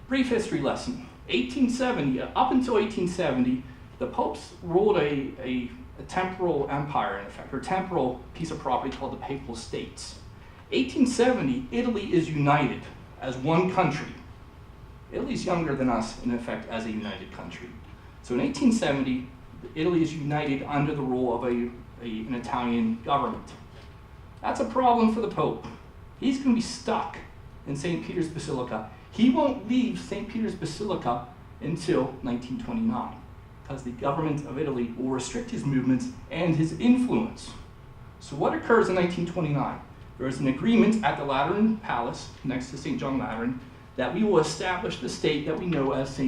Brief history lesson. 1870, up until 1870, the popes ruled a temporal empire, in effect, or temporal piece of property called the Papal States. 1870, Italy is united as one country. Italy's younger than us, in effect, as a united country. So in 1870, Italy is united under the rule of an Italian government. That's a problem for the Pope. He's going to be stuck in St. Peter's Basilica. He won't leave St. Peter's Basilica until 1929, because the government of Italy will restrict his movements and his influence. So what occurs in 1929? There is an agreement at the Lateran Palace, next to St. John Lateran, that we will establish the state that we know as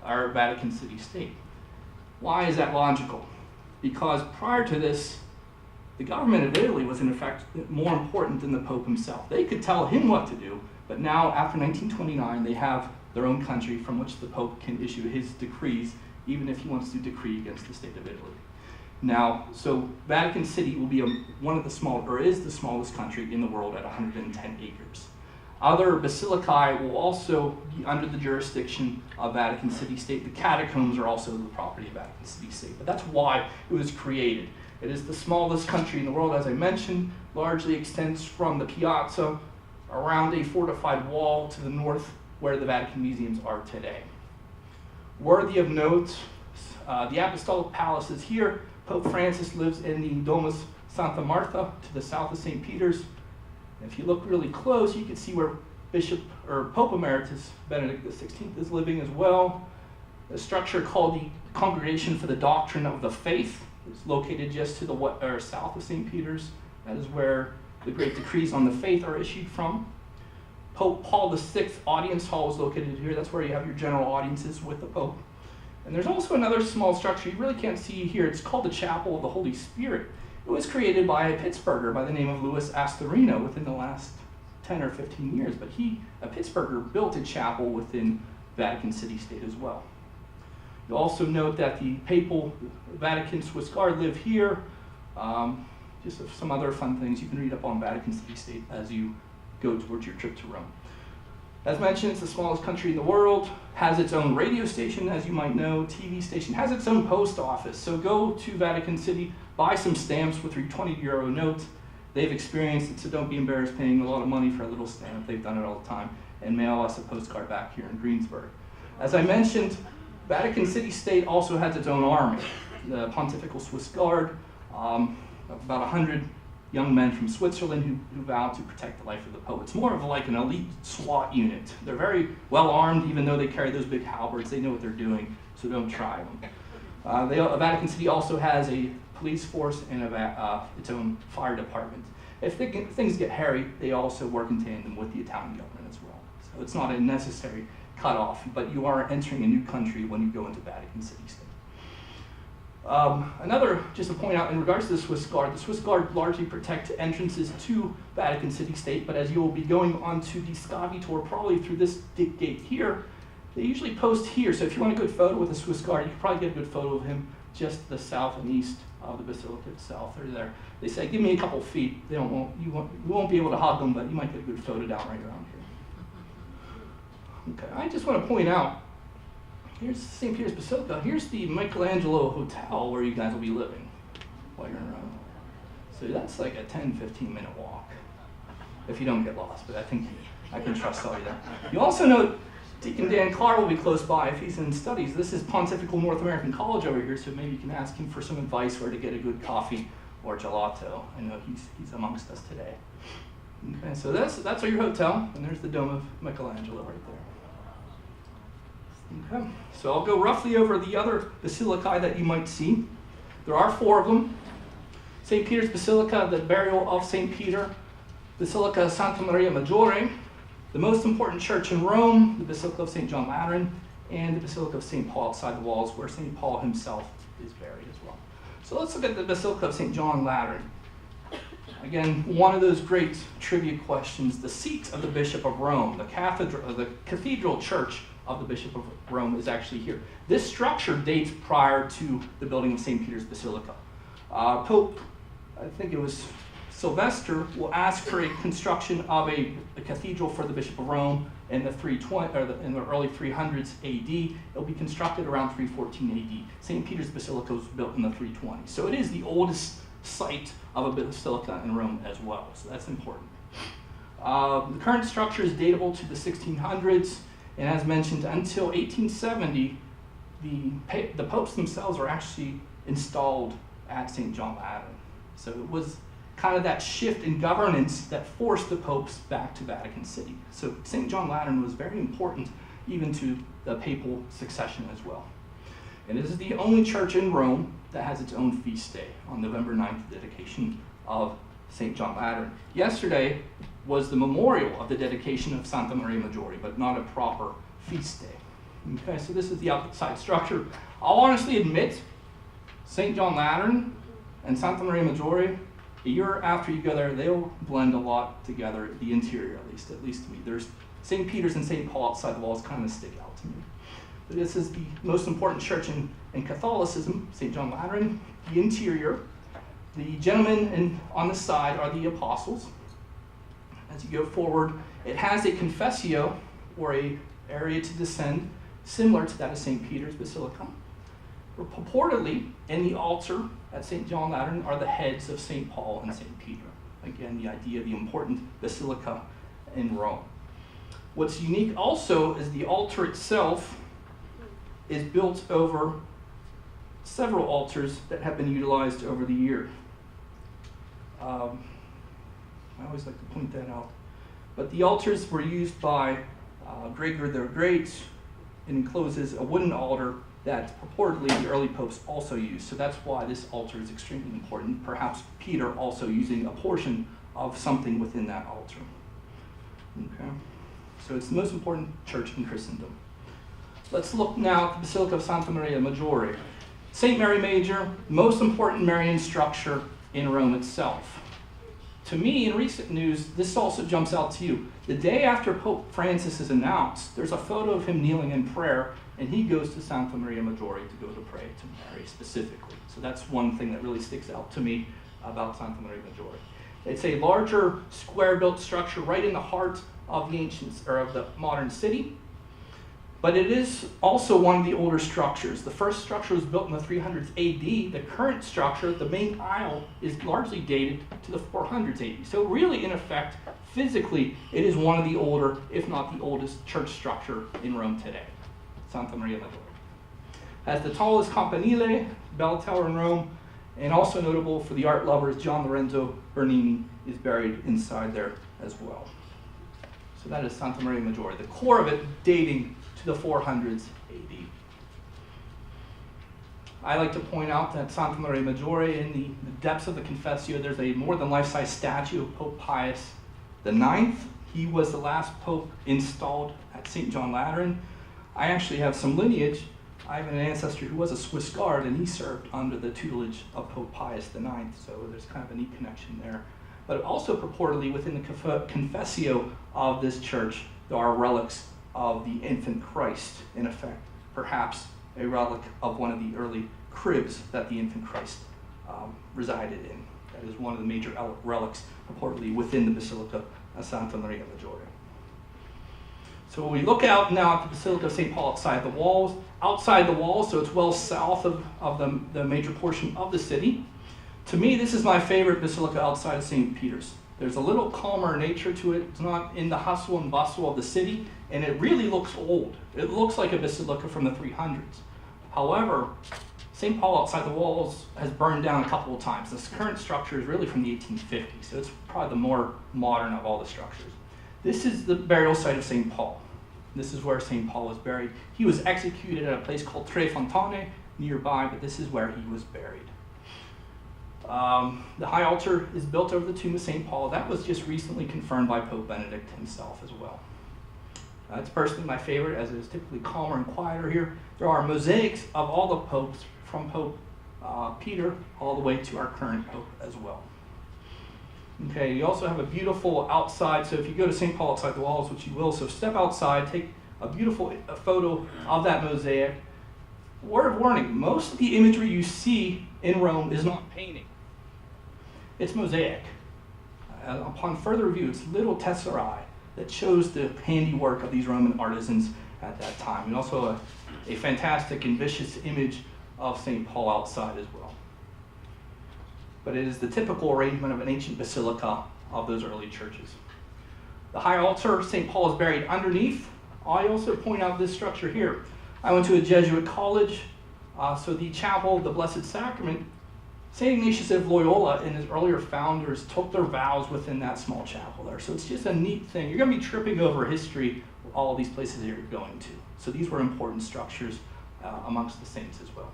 our Vatican City State. Why is that logical? Because prior to this, the government of Italy was in effect more important than the Pope himself. They could tell him what to do, but now after 1929, they have their own country from which the Pope can issue his decrees, even if he wants to decree against the state of Italy. Now, so Vatican City will be is the smallest country in the world at 110 acres. Other basilicai will also be under the jurisdiction of Vatican City State. The catacombs are also the property of Vatican City State, but that's why it was created. It is the smallest country in the world, as I mentioned, largely extends from the piazza around a fortified wall to the north where the Vatican museums are today. Worthy of note, the Apostolic Palace is here. Pope Francis lives in the Domus Santa Marta to the south of St. Peter's. If you look really close, you can see where Pope Emeritus Benedict XVI is living as well. a structure called the Congregation for the Doctrine of the Faith. It's located just to the south of St. Peter's. That is where the great decrees on the faith are issued from. Pope Paul VI Audience Hall is located here. That's where you have your general audiences with the Pope. And there's also another small structure you really can't see here. It's called the Chapel of the Holy Spirit. It was created by a Pittsburgher by the name of Louis Astorino within the last 10 or 15 years. But a Pittsburgher, built a chapel within Vatican City State as well. You'll also note that the Papal Vatican Swiss Guard live here. Just some other fun things you can read up on Vatican City State as you go towards your trip to Rome. As mentioned, it's the smallest country in the world, has its own radio station, as you might know, TV station, has its own post office. So go to Vatican City, buy some stamps with your 20-euro note. They've experienced it, so don't be embarrassed paying a lot of money for a little stamp. They've done it all the time. And mail us a postcard back here in Greensburg. As I mentioned, Vatican City State also has its own army, the Pontifical Swiss Guard, about 100 young men from Switzerland who vow to protect the life of the Pope. It's more of like an elite SWAT unit. They're very well armed, even though they carry those big halberds. They know what they're doing, so don't try them. Vatican City also has a police force and its own fire department. If things get hairy, they also work in tandem with the Italian government as well. So it's not a necessary cutoff, but you are entering a new country when you go into Vatican City State. Just to point out in regards to the Swiss Guard largely protect entrances to Vatican City State, but as you will be going onto the Scavi tour, probably through this gate here, they usually post here. So if you want a good photo with the Swiss Guard, you can probably get a good photo of him just to the south and east of the Basilica itself. They're there. They say, give me a couple feet. You won't be able to hug them, but you might get a good photo down right around here. Okay, I just want to point out, here's St. Peter's Basilica. Here's the Michelangelo Hotel where you guys will be living while you're in Rome. So that's like a 10-15 minute walk if you don't get lost, but I think I can trust all you there. You also know Deacon Dan Carr will be close by if he's in studies. This is Pontifical North American College over here, so maybe you can ask him for some advice where to get a good coffee or gelato. I know he's amongst us today. Okay, so that's your hotel, and there's the Dome of Michelangelo right there. Okay, so I'll go roughly over the other basilicae that you might see. There are 4 of them. St. Peter's Basilica, the burial of St. Peter, Basilica Santa Maria Maggiore, the most important church in Rome, the Basilica of St. John Lateran, and the Basilica of St. Paul outside the walls, where St. Paul himself is buried as well. So let's look at the Basilica of St. John Lateran. Again, one of those great trivia questions, the seat of the Bishop of Rome, the cathedral church of the Bishop of Rome is actually here. This structure dates prior to the building of St. Peter's Basilica. Pope, I think it was Sylvester, will ask for a construction of a cathedral for the Bishop of Rome in the early 300s AD. It'll be constructed around 314 AD. St. Peter's Basilica was built in the 320s. So it is the oldest site of a basilica in Rome as well, so that's important. The current structure is datable to the 1600s, and as mentioned, until 1870, the popes themselves are actually installed at St. John Lateran. So it was kind of that shift in governance that forced the popes back to Vatican City. So St. John Lateran was very important even to the papal succession as well. And this is the only church in Rome that has its own feast day on November 9th, the dedication of St. John Lateran. Yesterday was the memorial of the dedication of Santa Maria Maggiore, but not a proper feast day. Okay, so this is the outside structure. I'll honestly admit, St. John Lateran and Santa Maria Maggiore, a year after you go there, they'll blend a lot together, the interior at least to me. There's St. Peter's and St. Paul outside the walls kind of stick out to me. But this is the most important church in Catholicism, St. John Lateran. The interior, the gentlemen on the side are the apostles. As you go forward, it has a confessio, or a area to descend, similar to that of St. Peter's Basilica. Purportedly, in the altar at St. John Lateran are the heads of St. Paul and St. Peter. Again, the idea of the important basilica in Rome. What's unique also is the altar itself is built over several altars that have been utilized over the year. I always like to point that out. But the altars were used by Gregor the Great, It encloses a wooden altar that purportedly the early popes also used. So that's why this altar is extremely important. Perhaps Peter also using a portion of something within that altar. Okay, so it's the most important church in Christendom. Let's look now at the Basilica of Santa Maria Maggiore. St. Mary Major, most important Marian structure in Rome itself. To me, in recent news, this also jumps out to you. The day after Pope Francis is announced, there's a photo of him kneeling in prayer, and he goes to Santa Maria Maggiore to go to pray to Mary specifically. So that's one thing that really sticks out to me about Santa Maria Maggiore. It's a larger, square-built structure right in the heart of the of the modern city. But it is also one of the older structures. The first structure was built in the 300s AD. The current structure, the main aisle, is largely dated to the 400s AD. So really, in effect, physically, it is one of the older, if not the oldest, church structure in Rome today, Santa Maria Maggiore. Has the tallest campanile, bell tower in Rome, and also notable for the art lovers, John Lorenzo Bernini is buried inside there as well. So that is Santa Maria Maggiore, the core of it dating to the 400s AD. I like to point out that Santa Maria Maggiore, in the depths of the Confessio, there's a more than life-size statue of Pope Pius IX. He was the last pope installed at St. John Lateran. I actually have some lineage. I have an ancestor who was a Swiss Guard, and he served under the tutelage of Pope Pius IX, so there's kind of a neat connection there. But also purportedly within the Confessio of this church, there are relics of the infant Christ, in effect, perhaps a relic of one of the early cribs that the infant Christ resided in. That is one of the major relics purportedly within the Basilica of Santa Maria Maggiore. So when we look out now at the Basilica of St. Paul outside the walls, so it's well south of the major portion of the city. To me, this is my favorite basilica outside of St. Peter's. There's a little calmer nature to it. It's not in the hustle and bustle of the city, and it really looks old. It looks like a basilica from the 300s. However, St. Paul outside the walls has burned down a couple of times. This current structure is really from the 1850s, so it's probably the more modern of all the structures. This is the burial site of St. Paul. This is where St. Paul was buried. He was executed at a place called Tre Fontane nearby, but this is where he was buried. The high altar is built over the tomb of St. Paul. That was just recently confirmed by Pope Benedict himself as well. It's personally my favorite, as it is typically calmer and quieter here. There are mosaics of all the popes, from Pope Peter all the way to our current pope as well. Okay, you also have a beautiful outside, so if you go to St. Paul outside the walls, which you will, so step outside, take a beautiful photo of that mosaic. Word of warning, most of the imagery you see in Rome is not painting. It's mosaic. Upon further review, it's little tesserae that shows the handiwork of these Roman artisans at that time. And also a fantastic and vicious image of St. Paul outside as well. But it is the typical arrangement of an ancient basilica of those early churches. The high altar, St. Paul is buried underneath. I also point out this structure here. I went to a Jesuit college, so the chapel of the Blessed Sacrament, St. Ignatius of Loyola and his earlier founders took their vows within that small chapel there. So it's just a neat thing. You're going to be tripping over history of all of these places that you're going to. So these were important structures amongst the saints as well.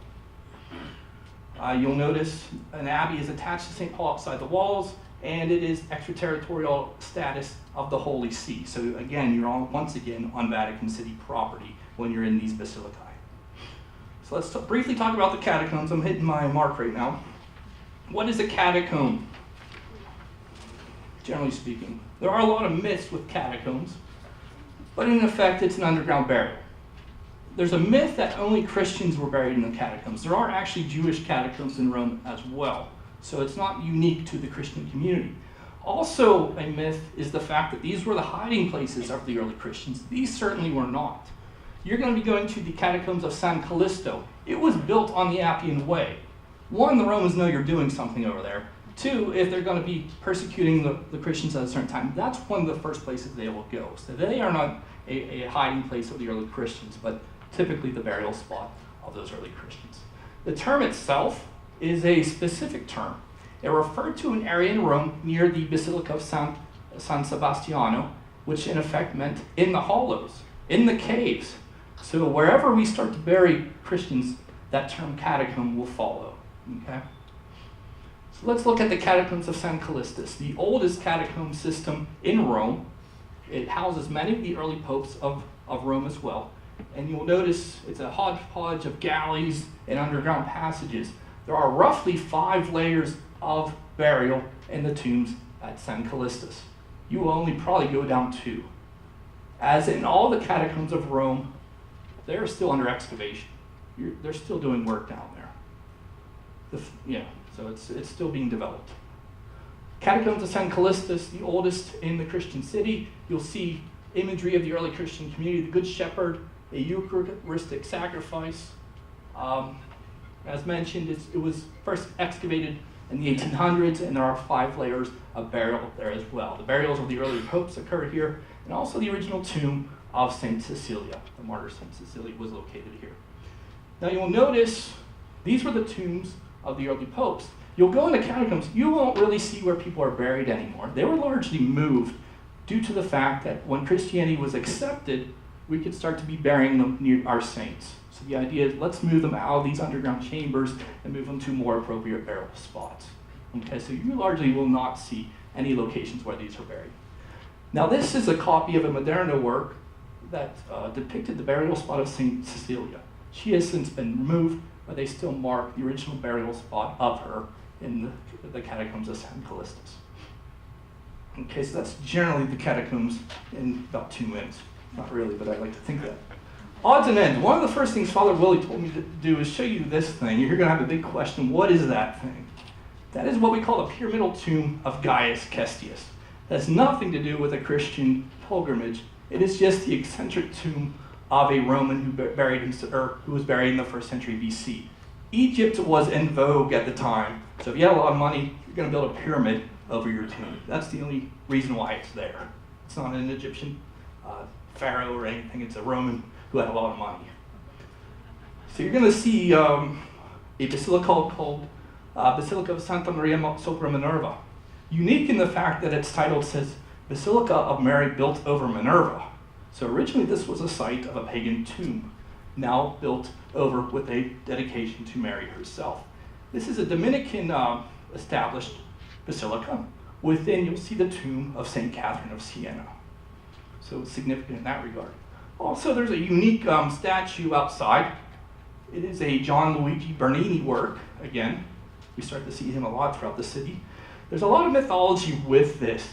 You'll notice an abbey is attached to St. Paul outside the walls, and it is extraterritorial status of the Holy See. So again, you're once again on Vatican City property when you're in these basilicae. So let's briefly talk about the catacombs. I'm hitting my mark right now. What is a catacomb? Generally speaking, there are a lot of myths with catacombs, but in effect, it's an underground burial. There's a myth that only Christians were buried in the catacombs. There are actually Jewish catacombs in Rome as well, so it's not unique to the Christian community. Also, a myth is the fact that these were the hiding places of the early Christians. These certainly were not. You're going to be going to the catacombs of San Callisto. It was built on the Appian Way. One, the Romans know you're doing something over there. Two, if they're going to be persecuting the Christians at a certain time, that's one of the first places they will go. So they are not a hiding place of the early Christians, but typically the burial spot of those early Christians. The term itself is a specific term. It referred to an area in Rome near the Basilica of San Sebastiano, which in effect meant in the hollows, in the caves. So wherever we start to bury Christians, that term catacomb will follow. Okay? So let's look at the catacombs of San Callistus, the oldest catacomb system in Rome. It houses many of the early popes of Rome as well. And you'll notice it's a hodgepodge of galleys and underground passages. There are roughly 5 layers of burial in the tombs at San Callistus. You will only probably go down 2. As in all the catacombs of Rome, they're still under excavation. They're still doing work down there. So it's still being developed. Catacombs of San Callistus, the oldest in the Christian city. You'll see imagery of the early Christian community, the Good Shepherd, a Eucharistic sacrifice. As mentioned, it was first excavated in the 1800s, and there are 5 layers of burial there as well. The burials of the early popes occur here, and also the original tomb of St. Cecilia. The martyr St. Cecilia was located here. Now you'll notice these were the tombs of the early popes. You'll go into catacombs, you won't really see where people are buried anymore. They were largely moved due to the fact that when Christianity was accepted, we could start to be burying them near our saints. So the idea is let's move them out of these underground chambers and move them to more appropriate burial spots. Okay, so you largely will not see any locations where these are buried. Now this is a copy of a Moderna work that depicted the burial spot of St. Cecilia. She has since been removed, but they still mark the original burial spot of her in the catacombs of San Callistus. Okay, so that's generally the catacombs in about 2 minutes. Not really, but I like to think that. Odds and ends. One of the first things Father Willie told me to do is show you this thing. You're going to have a big question. What is that thing? That is what we call the pyramidal tomb of Gaius Cestius. It has nothing to do with a Christian pilgrimage. It is just the eccentric tomb of a Roman who was buried in the 1st century BC. Egypt was in vogue at the time, so if you had a lot of money, you're going to build a pyramid over your tomb. That's the only reason why it's there. It's not an Egyptian pharaoh or anything. It's a Roman who had a lot of money. So you're going to see a basilica called Basilica of Santa Maria sopra Minerva. Unique in the fact that its title says Basilica of Mary built over Minerva. So originally this was a site of a pagan tomb, now built over with a dedication to Mary herself. This is a Dominican established basilica. Within you'll see the tomb of St. Catherine of Siena. So it's significant in that regard. Also there's a unique statue outside. It is a John Luigi Bernini work. Again, we start to see him a lot throughout the city. There's a lot of mythology with this,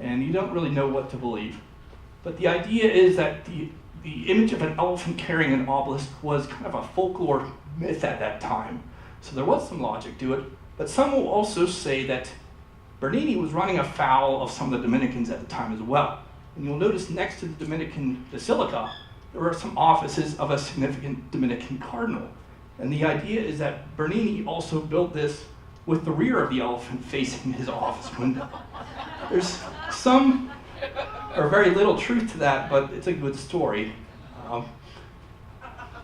and you don't really know what to believe. But the idea is that the image of an elephant carrying an obelisk was kind of a folklore myth at that time. So there was some logic to it, but some will also say that Bernini was running afoul of some of the Dominicans at the time as well. And you'll notice next to the Dominican Basilica, there are some offices of a significant Dominican cardinal. And the idea is that Bernini also built this with the rear of the elephant facing his office window. There's some or very little truth to that, but it's a good story.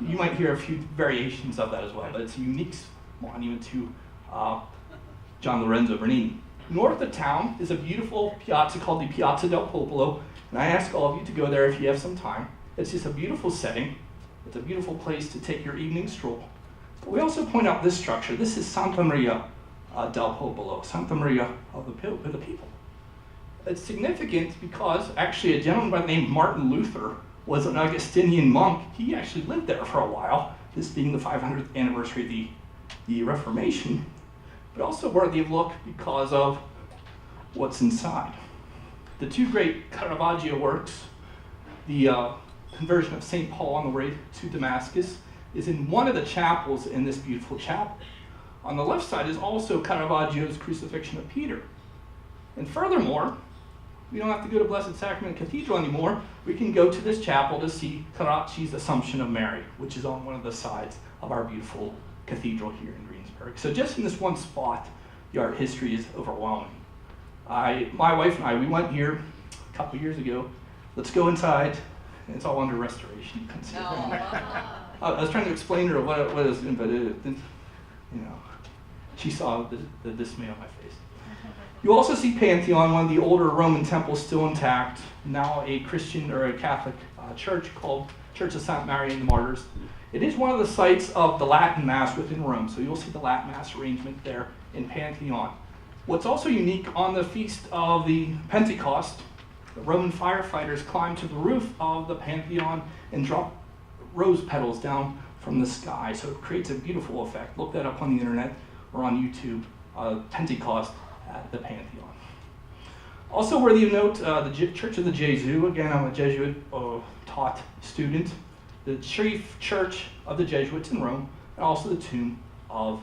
You might hear a few variations of that as well, but it's a unique monument to John Lorenzo Bernini. North of town is a beautiful piazza called the Piazza del Popolo, and I ask all of you to go there if you have some time. It's just a beautiful setting. It's a beautiful place to take your evening stroll. But we also point out this structure. This is Santa Maria del Popolo, Santa Maria of the people. It's significant because actually a gentleman by the name of Martin Luther was an Augustinian monk. He actually lived there for a while, this being the 500th anniversary of the Reformation, but also worthy of look because of what's inside. The 2 great Caravaggio works, the Conversion of St. Paul on the way to Damascus, is in one of the chapels in this beautiful chapel. On the left side is also Caravaggio's Crucifixion of Peter. And furthermore, we don't have to go to Blessed Sacrament Cathedral anymore. We can go to this chapel to see Carracci's Assumption of Mary, which is on one of the sides of our beautiful cathedral here in Greensburg. So just in this one spot, the art history is overwhelming. My wife and I, we went here a couple years ago. Let's go inside. It's all under restoration. You can see it. I was trying to explain to her what it is, but she saw the dismay on my face. You also see Pantheon, one of the older Roman temples still intact, now a Christian or a Catholic church called Church of St. Mary and the Martyrs. It is one of the sites of the Latin Mass within Rome, so you'll see the Latin Mass arrangement there in Pantheon. What's also unique on the feast of the Pentecost, the Roman firefighters climbed to the roof of the Pantheon and dropped rose petals down from the sky, so it creates a beautiful effect. Look that up on the internet or on YouTube, Pentecost at the Pantheon. Also worthy of note, the Church of the Jesu. Again, I'm a Jesuit taught student. The chief church of the Jesuits in Rome, and also the tomb of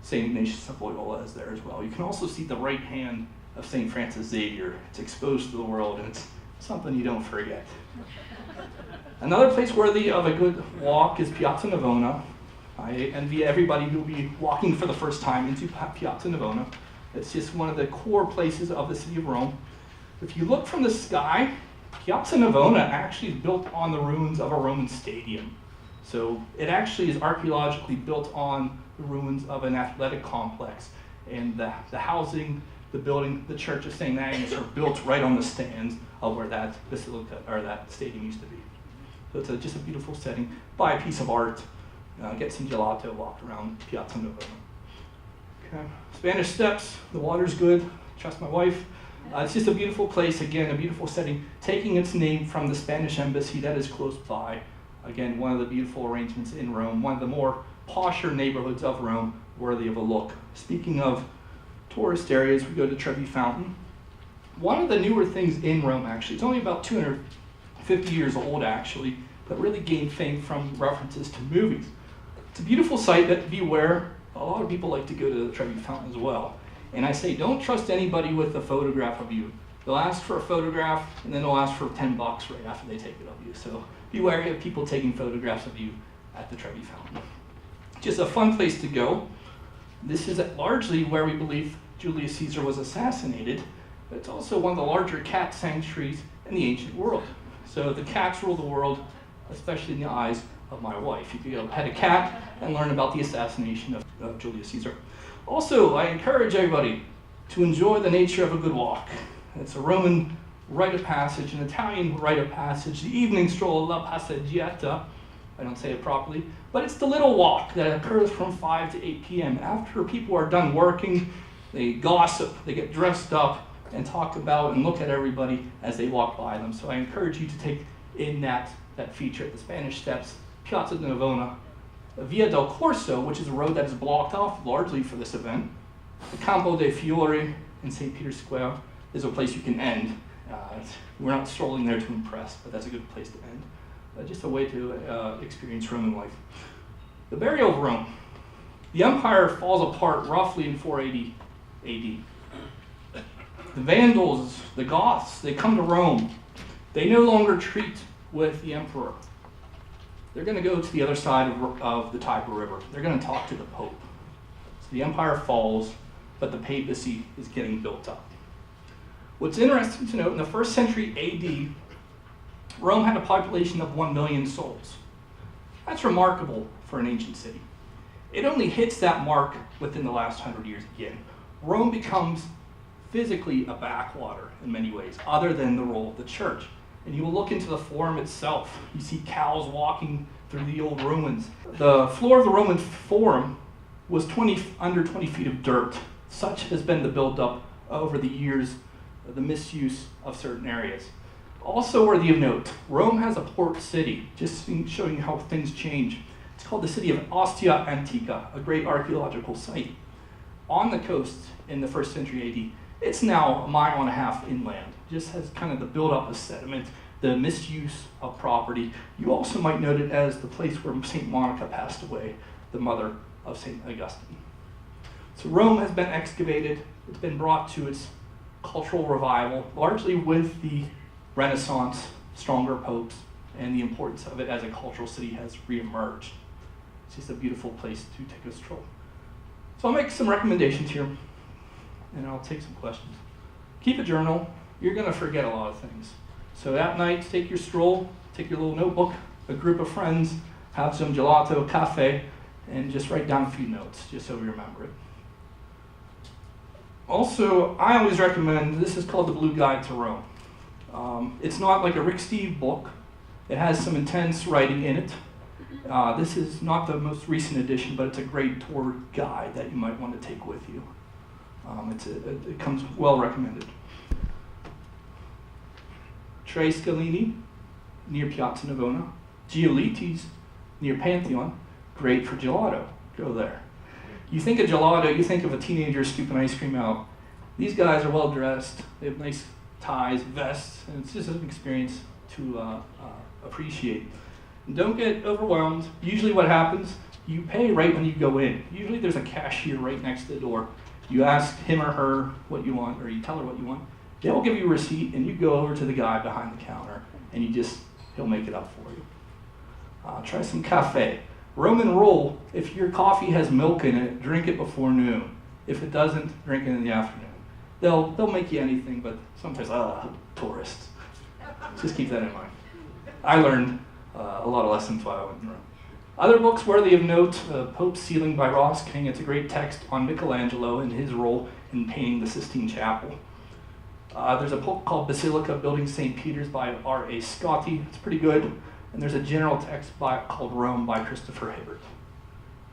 St. Ignatius of Loyola is there as well. You can also see the right hand of St. Francis Xavier. It's exposed to the world, and it's something you don't forget. Another place worthy of a good walk is Piazza Navona. I envy everybody who will be walking for the first time into Piazza Navona. It's just one of the core places of the city of Rome. If you look from the sky, Piazza Navona actually is built on the ruins of a Roman stadium. So it actually is archaeologically built on the ruins of an athletic complex. And the housing, the building, the Church of St. Agnes are built right on the stands of where that basilica or that stadium used to be. So it's just a beautiful setting. Buy a piece of art, get some gelato, walk around Piazza Navona. Okay. Spanish Steps, the water's good, trust my wife. It's just a beautiful place, again, a beautiful setting, taking its name from the Spanish embassy that is close by. Again, one of the beautiful arrangements in Rome, one of the more posher neighborhoods of Rome, worthy of a look. Speaking of tourist areas, we go to Trevi Fountain. One of the newer things in Rome, actually, it's only about 250 years old, actually, but really gained fame from references to movies. It's a beautiful site that, beware, a lot of people like to go to the Trevi Fountain as well. And I say, don't trust anybody with a photograph of you. They'll ask for a photograph, and then they'll ask for $10 right after they take it of you. So be wary of people taking photographs of you at the Trevi Fountain. Just a fun place to go. This is largely where we believe Julius Caesar was assassinated, but it's also one of the larger cat sanctuaries in the ancient world. So the cats rule the world, especially in the eyes of my wife. You can go pet a cat and learn about the assassination of Julius Caesar. Also, I encourage everybody to enjoy the nature of a good walk. It's a Roman rite of passage, an Italian rite of passage, the evening stroll, la passeggiata. I don't say it properly, but it's the little walk that occurs from 5 to 8 p.m. After people are done working, they gossip, they get dressed up, and talk about and look at everybody as they walk by them. So I encourage you to take in that feature at the Spanish Steps, Piazza di Navona, Via del Corso, which is a road that is blocked off largely for this event. The Campo dei Fiori in St. Peter's Square is a place you can end. We're not strolling there to impress, but that's a good place to end. Just a way to experience Roman life. The burial of Rome. The empire falls apart roughly in 480 AD. The Vandals, the Goths, they come to Rome. They no longer treat with the emperor. They're going to go to the other side of the Tiber River. They're going to talk to the Pope. So the empire falls, but the papacy is getting built up. What's interesting to note, in the 1st century AD, Rome had a population of 1 million souls. That's remarkable for an ancient city. It only hits that mark within the last 100 years again. Rome becomes physically a backwater in many ways, other than the role of the church. And you will look into the Forum itself. You see cows walking through the old ruins. The floor of the Roman Forum was under 20 feet of dirt. Such has been the buildup over the years, the misuse of certain areas. Also worthy of note, Rome has a port city, just showing how things change. It's called the city of Ostia Antica, a great archaeological site. On the coast in the 1st century AD, it's now 1.5 miles inland. Just has kind of the buildup of sediment, the misuse of property. You also might note it as the place where St. Monica passed away, the mother of St. Augustine. So Rome has been excavated. It's been brought to its cultural revival, largely with the Renaissance, stronger popes, and the importance of it as a cultural city has reemerged. It's just a beautiful place to take a stroll. So I'll make some recommendations here, and I'll take some questions. Keep a journal. You're going to forget a lot of things. So that night, take your stroll, take your little notebook, a group of friends, have some gelato, cafe, and just write down a few notes, just so we remember it. Also, I always recommend, this is called The Blue Guide to Rome. It's not like a Rick Steve book. It has some intense writing in it. This is not the most recent edition, but it's a great tour guide that you might want to take with you. It comes well recommended. Tre Scalini, near Piazza Navona. Giolitti's, near Pantheon. Great for gelato. Go there. You think of gelato, you think of a teenager scooping ice cream out. These guys are well dressed. They have nice ties, vests, and it's just an experience to appreciate. And don't get overwhelmed. Usually what happens, you pay right when you go in. Usually there's a cashier right next to the door. You ask him or her what you want, or you tell her what you want. They'll give you a receipt, and you go over to the guy behind the counter, and he'll make it up for you. Try some cafe. Roman rule, if your coffee has milk in it, drink it before noon. If it doesn't, drink it in the afternoon. They'll make you anything, but sometimes, tourists. Just keep that in mind. I learned a lot of lessons while I went in Rome. Other books worthy of note, Pope's Ceiling by Ross King. It's a great text on Michelangelo and his role in painting the Sistine Chapel. There's a book called Basilica Building St. Peter's by R.A. Scotti. It's pretty good. And there's a general text called Rome by Christopher Hibbert.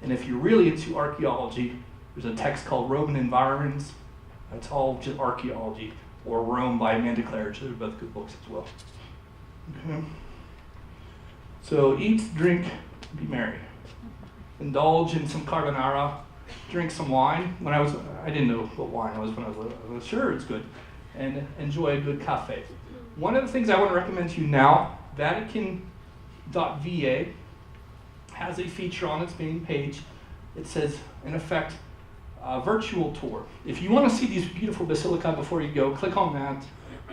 And if you're really into archaeology, there's a text called Roman Environs. That's all just archaeology. Or Rome by Amanda Claridge. They're both good books as well. Okay. So eat, drink, be merry. Indulge in some carbonara. Drink some wine. I didn't know what wine was when I was little. I was sure it's good. And enjoy a good cafe. One of the things I want to recommend to you now, Vatican.va has a feature on its main page. It says, in effect, virtual tour. If you want to see these beautiful basilica before you go, click on that.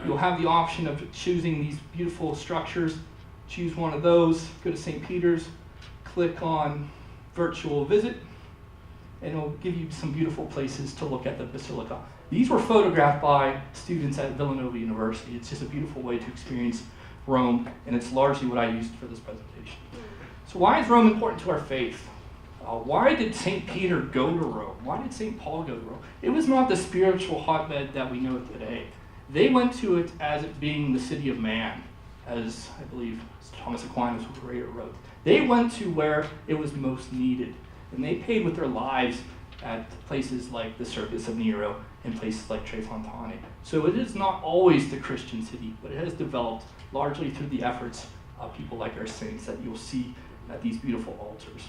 You'll have the option of choosing these beautiful structures. Choose one of those, go to St. Peter's, click on virtual visit, and it'll give you some beautiful places to look at the basilica. These were photographed by students at Villanova University. It's just a beautiful way to experience Rome, and it's largely what I used for this presentation. So why is Rome important to our faith? Why did St. Peter go to Rome? Why did St. Paul go to Rome? It was not the spiritual hotbed that we know today. They went to it as it being the city of man, as I believe Thomas Aquinas wrote. They went to where it was most needed, and they paid with their lives at places like the Circus of Nero and places like Trefontane. So it is not always the Christian city, but it has developed largely through the efforts of people like our saints that you'll see at these beautiful altars.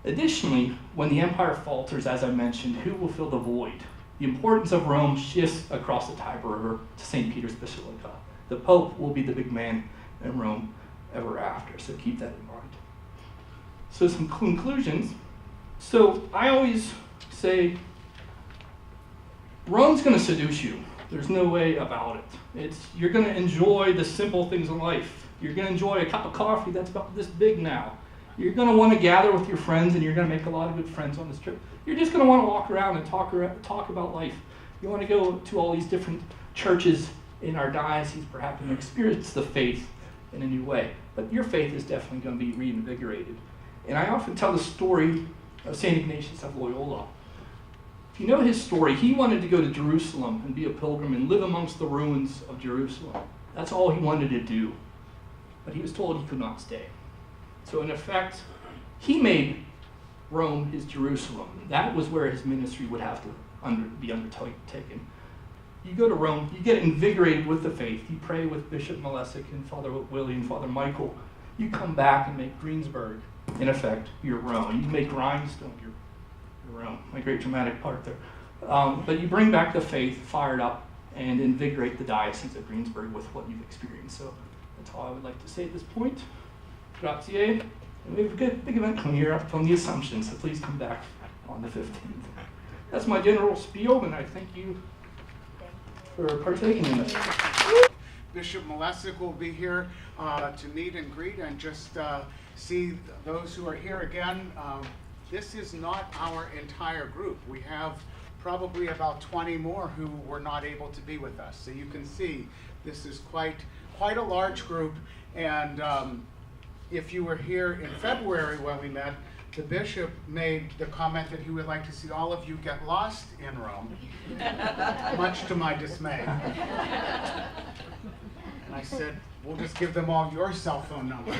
Additionally, when the empire falters, as I mentioned, who will fill the void? The importance of Rome shifts across the Tiber River to St. Peter's Basilica. The Pope will be the big man in Rome ever after, so keep that in mind. So some conclusions. So I always say, Rome's going to seduce you. There's no way about it. You're going to enjoy the simple things in life. You're going to enjoy a cup of coffee that's about this big now. You're going to want to gather with your friends, and you're going to make a lot of good friends on this trip. You're just going to want to walk around and talk about life. You want to go to all these different churches in our diocese, perhaps, and experience the faith in a new way. But your faith is definitely going to be reinvigorated. And I often tell the story of St. Ignatius of Loyola. If you know his story, he wanted to go to Jerusalem and be a pilgrim and live amongst the ruins of Jerusalem. That's all he wanted to do. But he was told he could not stay. So in effect, he made Rome his Jerusalem. That was where his ministry would have to be undertaken. You go to Rome, you get invigorated with the faith. You pray with Bishop Malesic and Father Willie and Father Michael. You come back and make Greensburg, in effect, your Rome. You make Rhinestone your Rome. My great dramatic part there. But you bring back the faith, fired up, and invigorate the Diocese of Greensburg with what you've experienced. So that's all I would like to say at this point. Grazie. And we have a big event coming here from the Assumption, so please come back on the 15th. That's my general spiel, and I thank you for partaking in it. Bishop Malesic will be here to meet and greet and just see those who are here again. This is not our entire group. We have probably about 20 more who were not able to be with us. So you can see this is quite a large group. And if you were here in February when we met, the bishop made the comment that he would like to see all of you get lost in Rome, much to my dismay. And I said, we'll just give them all your cell phone numbers.